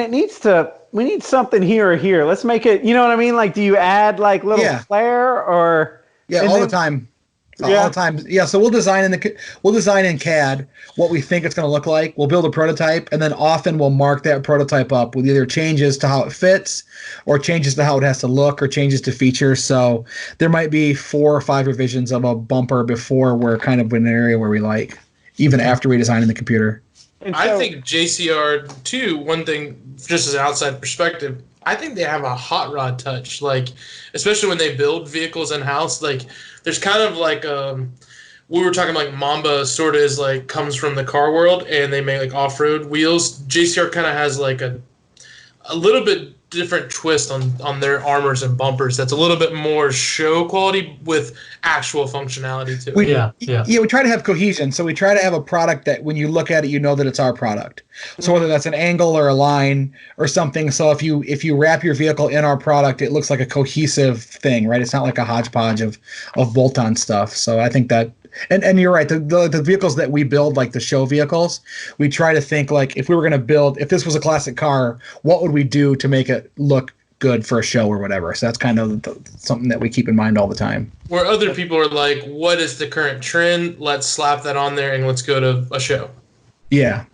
we need something here or here. Let's make it, you know what I mean? Like, do you add like little flair or? Yeah, all the time. All the time. Yeah, so we'll design in CAD what we think it's going to look like. We'll build a prototype, and then often we'll mark that prototype up with either changes to how it fits, or changes to how it has to look, or changes to features. So there might be 4 or 5 revisions of a bumper before we're kind of in an area where we like, even after we design in the computer. I think JCR too. One thing, just as an outside perspective, I think they have a hot rod touch. Like, especially when they build vehicles in house. Like, there's kind of like we were talking like Mamba sort of is like comes from the car world, and they make like off-road wheels. JCR kind of has like a little bit different twist on their armors and bumpers. That's a little bit more show quality with actual functionality to it. We try to have cohesion. So we try to have a product that when you look at it, you know that it's our product. So whether that's an angle or a line or something. So if you wrap your vehicle in our product, it looks like a cohesive thing, right? It's not like a hodgepodge of bolt-on stuff. So I think that, and you're right, the vehicles that we build, like the show vehicles, we try to think like, if we were going to build, if this was a classic car, what would we do to make it look good for a show or whatever? So that's kind of something that we keep in mind all the time. Where other people are like, what is the current trend? Let's slap that on there and let's go to a show. Yeah.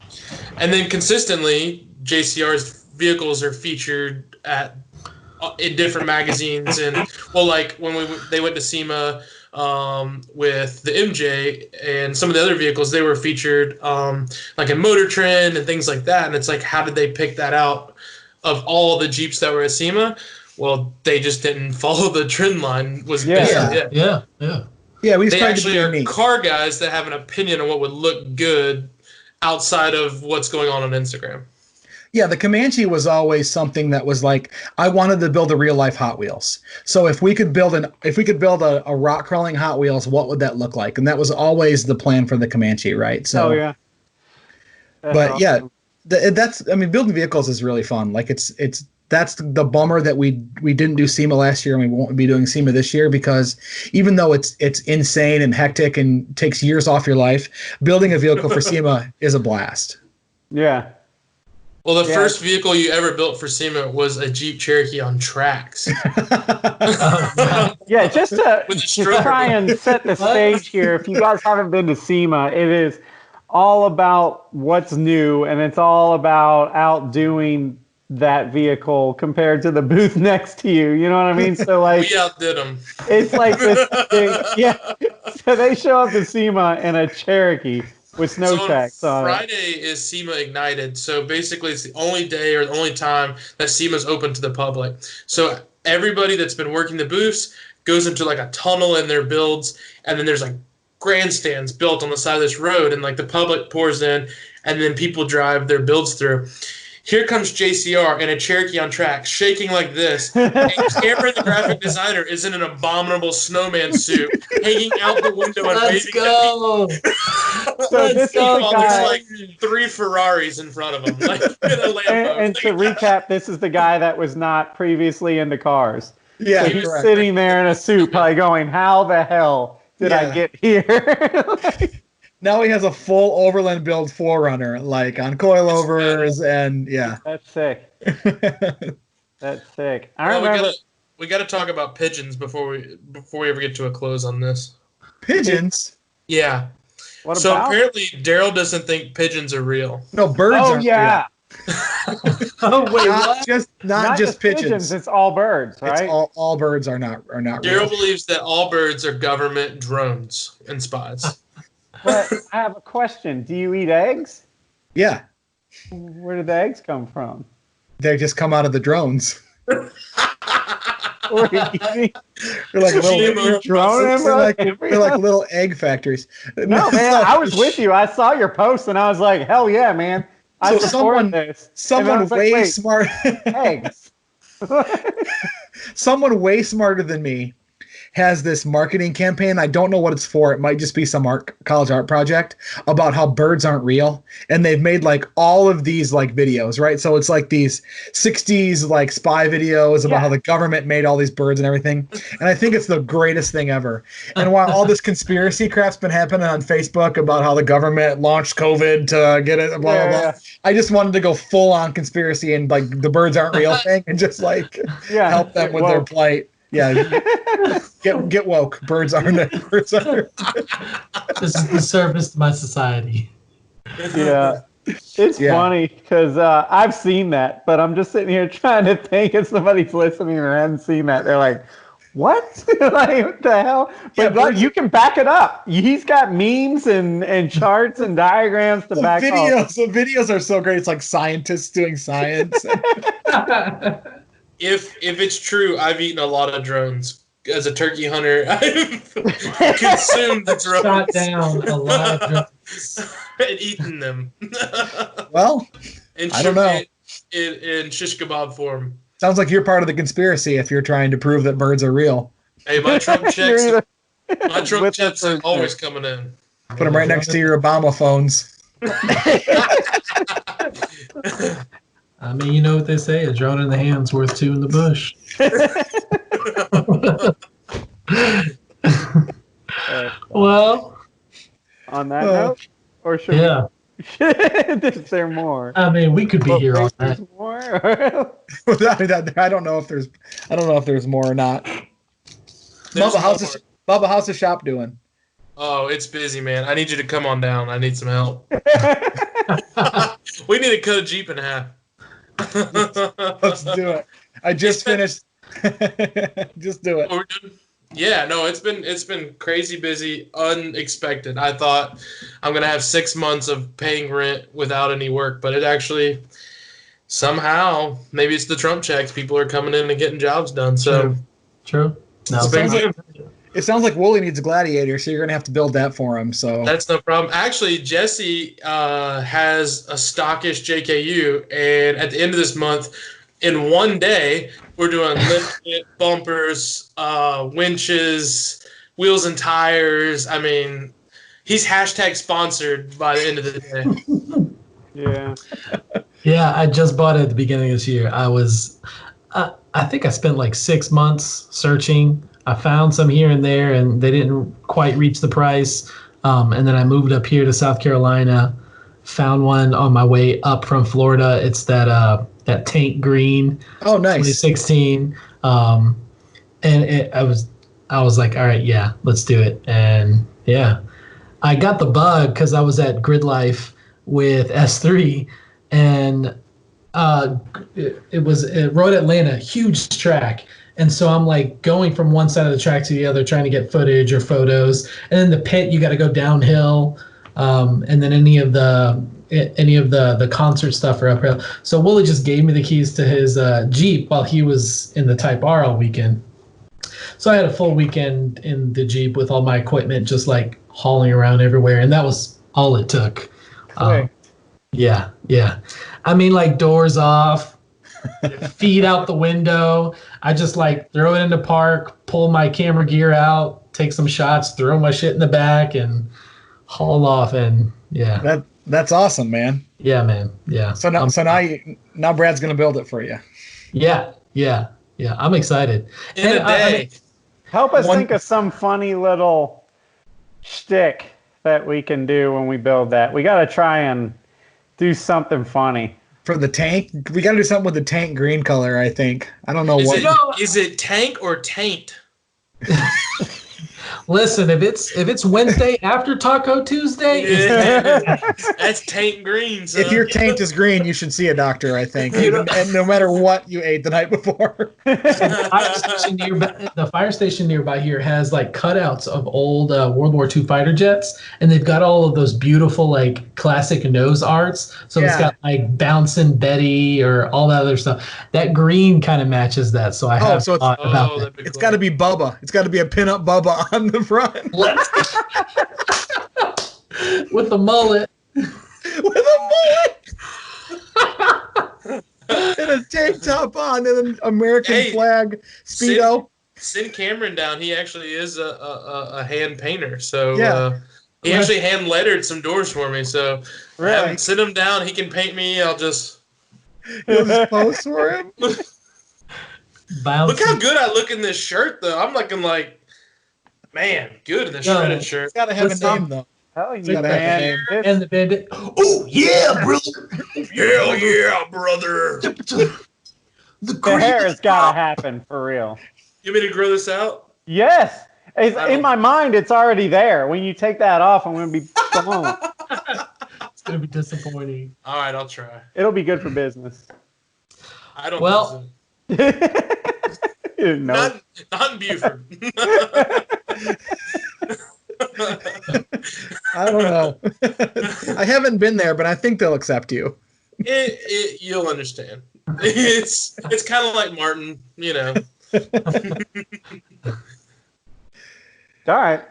And then consistently, JCR's vehicles are featured in different magazines. And, well, like when they went to SEMA with the MJ and some of the other vehicles, they were featured like in Motor Trend and things like that. And it's like, how did they pick that out of all the Jeeps that were at SEMA? Well, they just didn't follow the trend line. Yeah, we just they actually are car guys that have an opinion on what would look good outside of what's going on Instagram. Yeah, the Comanche was always something that was like, I wanted to build a real life Hot Wheels. So if we could build a rock crawling Hot Wheels, what would that look like? And that was always the plan for the Comanche, right? So building vehicles is really fun. Like that's the bummer that we didn't do SEMA last year, and we won't be doing SEMA this year, because even though it's insane and hectic and takes years off your life, building a vehicle for SEMA is a blast. Yeah. Well, the first vehicle you ever built for SEMA was a Jeep Cherokee on tracks. Yeah, just to try and set the stage here, if you guys haven't been to SEMA, it is all about what's new, and it's all about outdoing that vehicle compared to the booth next to you. You know what I mean? So like, we outdid them. It's like this thing. Yeah. So they show up to SEMA in a Cherokee with snow tracks on it. Friday is SEMA Ignited. So basically it's the only day or the only time that SEMA's open to the public. So everybody that's been working the booths goes into like a tunnel in their builds, and then there's like grandstands built on the side of this road, and like the public pours in, and then people drive their builds through. Here comes JCR in a Cherokee on track, shaking like this. And Cameron, the graphic designer, is in an abominable snowman suit, hanging out the window and Let's waving go. at people. So this is the guy, There's like 3 Ferraris in front of him, like in a Lambo. and to recap, this is the guy that was not previously into cars. Yeah, so he's sitting there in a suit, probably going, "How the hell did I get here?" Now he has a full Overland build 4Runner, like on coilovers, and yeah. That's sick. That's sick. I remember. We got to talk about pigeons before we ever get to a close on this. Pigeons? Yeah. What so about? Apparently Daryl doesn't think pigeons are real. No, birds are real. Oh wait, not just pigeons. It's all birds, right? It's all birds are not real. Daryl believes that all birds are government drones and spies. But I have a question. Do you eat eggs? Yeah. Where did the eggs come from? They just come out of the drones. They're like little drone, they're like little egg factories. No, man, I was with you. I saw your post and I was like, hell yeah, man. I support this. Someone way smart. Eggs. Someone way smarter than me has this marketing campaign. I don't know what it's for. It might just be some college art project about how birds aren't real. And they've made like all of these like videos, right? So it's like these 60s like spy videos about how the government made all these birds and everything. And I think it's the greatest thing ever. And while all this conspiracy crap's been happening on Facebook about how the government launched COVID to get it, blah, blah, blah. I just wanted to go full on conspiracy and like the birds aren't real thing and just like help them with their plight. Yeah. Get woke. Birds aren't. This is the service to my society. Yeah. It's funny because I've seen that, but I'm just sitting here trying to think if somebody's listening and hasn't seen that. They're like, what? Like, what the hell? But you can back it up. He's got memes and charts and diagrams to back up. The videos are so great. It's like scientists doing science. If it's true, I've eaten a lot of drones. As a turkey hunter, I've consumed the drones. Shot down a lot of drones. And eaten them. Well, I don't know. In shish kebab form. Sounds like you're part of the conspiracy if you're trying to prove that birds are real. Hey, my Trump checks are always coming in. Put them right next to your Obama phones. I mean, you know what they say, a drone in the hand's worth two in the bush. Well, on that note, or should is there more? I mean, we could be here all night. More? I don't know if there's more or not. Bubba, how's the shop doing? Oh, it's busy, man. I need you to come on down. I need some help. We need to cut a Jeep in half. Let's do it. I just finished. Just do it. Yeah, no, it's been crazy busy, unexpected. I thought I'm gonna have 6 months of paying rent without any work, but it actually somehow, maybe it's the Trump checks, people are coming in and getting jobs done. So true. No, it sounds like Wooly needs a gladiator, so you're gonna have to build that for him. So that's no problem. Actually, Jesse has a stockish JKU, and at the end of this month, in one day, we're doing lift kit, bumpers, winches, wheels and tires. I mean, he's hashtag sponsored by the end of the day. Yeah. Yeah, I just bought it at the beginning of this year. I think I spent like 6 months searching. I found some here and there, and they didn't quite reach the price. And then I moved up here to South Carolina, found one on my way up from Florida. It's that tank green. Oh, nice. 2016. And I was like, all right, yeah, let's do it. And yeah, I got the bug because I was at Grid Life with S3, and it was Road Atlanta, huge track. And so I'm like going from one side of the track to the other, trying to get footage or photos. And then the pit, you got to go downhill. And then any of the concert stuff are uphill. So Wooly just gave me the keys to his Jeep while he was in the Type R all weekend. So I had a full weekend in the Jeep with all my equipment, just like hauling around everywhere. And that was all it took. Yeah. I mean, like doors off, feet out the window. I just like throw it in the park, pull my camera gear out, take some shots, throw my shit in the back, and haul off. And yeah. That's awesome, man. Yeah, man. Yeah. So now Brad's gonna build it for you. Yeah. I'm excited. In a day. Help us think of some funny little shtick that we can do when we build that. We got to try and do something funny. For the tank, we got to do something with the tank green color, I think. I don't know what. Is it tank or taint? Listen, if it's Wednesday after Taco Tuesday, that's taint green. So. If your taint is green, you should see a doctor, I think. And no matter what you ate the night before. The fire station nearby here has like cutouts of old World War II fighter jets, and they've got all of those beautiful like classic nose arts. So it's got like Bouncin' Betty or all that other stuff. That green kind of matches that. So I have thought about that. It's got to be Bubba. It's got to be a pinup Bubba on the front. With a mullet. And a tank top on and an American flag Speedo. send Cameron down. He actually is a hand painter. So he actually hand lettered some doors for me. So send him down. He can paint me. You'll just pose for him. Look how good I look in this shirt, though. I'm looking like, man, good in this shredded shirt. It's got to have a name, though. Hell It's got to have a name. And the bandit. Oh, yeah, brother. Yeah, brother. The hair has got to happen, for real. You want me to grow this out? Yes. In my mind, it's already there. When you take that off, I'm going to be blown. It's going to be disappointing. All right, I'll try. It'll be good for business. I don't No. Not in Buford. I don't know. I haven't been there, but I think they'll accept you. You'll understand. It's kind of like Martin, All right.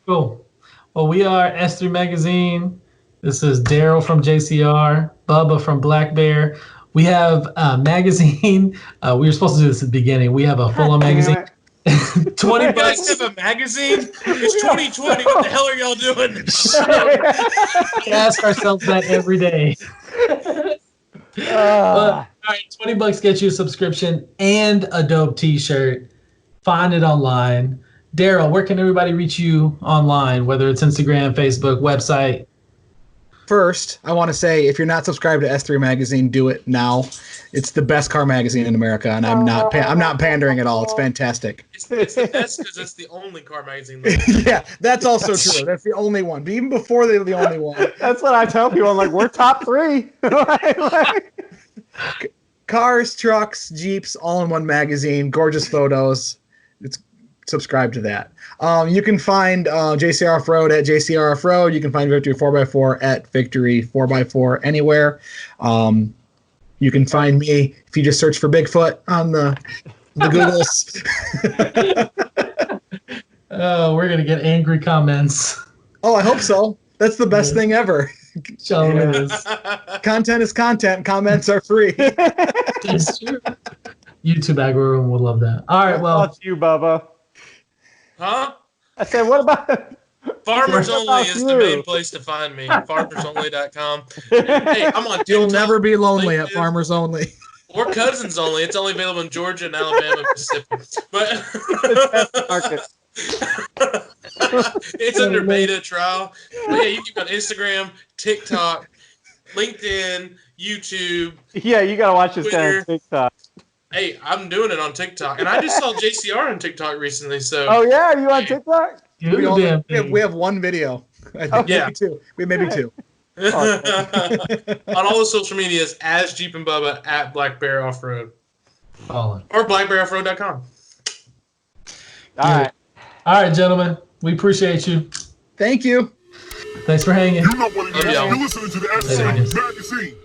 Cool. Well, we are S3 Magazine. This is Daryl from JCR, Bubba from Black Bear. We have a magazine. We were supposed to do this at the beginning. We have a full-on magazine. $20 You guys have a magazine? It's 2020. What the hell are y'all doing? We ask ourselves that every day. All right, $20 gets you a subscription and a dope T-shirt. Find it online. Daryl, where can everybody reach you online, whether it's Instagram, Facebook, website? First, I want to say if you're not subscribed to S3 Magazine, do it now. It's the best car magazine in America, and I'm not pandering at all. It's fantastic. It's the best because it's the only car magazine. Yeah, that's also true. That's the only one. But even before they were the only one. That's what I tell people. I'm like, we're top 3. Cars, trucks, Jeeps, all in one magazine. Gorgeous photos. Subscribe to that. You can find JCR Offroad at JCR Offroad. You can find Victory 4x4 at Victory 4x4 anywhere. You can find me if you just search for Bigfoot on the Googles. Oh, we're going to get angry comments. Oh, I hope so. That's the best thing ever. Show it is. Content is content. Comments are free. It's true. YouTube algorithm would love that. All right, well. What about you, Bubba? Huh? I said, what about... Farmers Only is the main place to find me. FarmersOnly.com. Hey, I'm on TikTok. You'll never be lonely at LinkedIn, Farmers Only. Or Cousins Only. It's only available in Georgia and Alabama and Mississippi. But it's under beta trial. But yeah, you can on Instagram, TikTok, LinkedIn, YouTube. Yeah, you got to watch this guy on TikTok. Hey, I'm doing it on TikTok. And I just saw JCR on TikTok recently. So. Oh, yeah? Are you on TikTok? We have one video. I think Yeah. maybe two. Maybe two. On all the social medias, as Jeep and Bubba at Black Bear Offroad. Follow. Or blackbearoffroad.com. All right, gentlemen. We appreciate you. Thank you. Thanks for hanging. You know what it is. Yeah. You're listening to the S3 Magazine.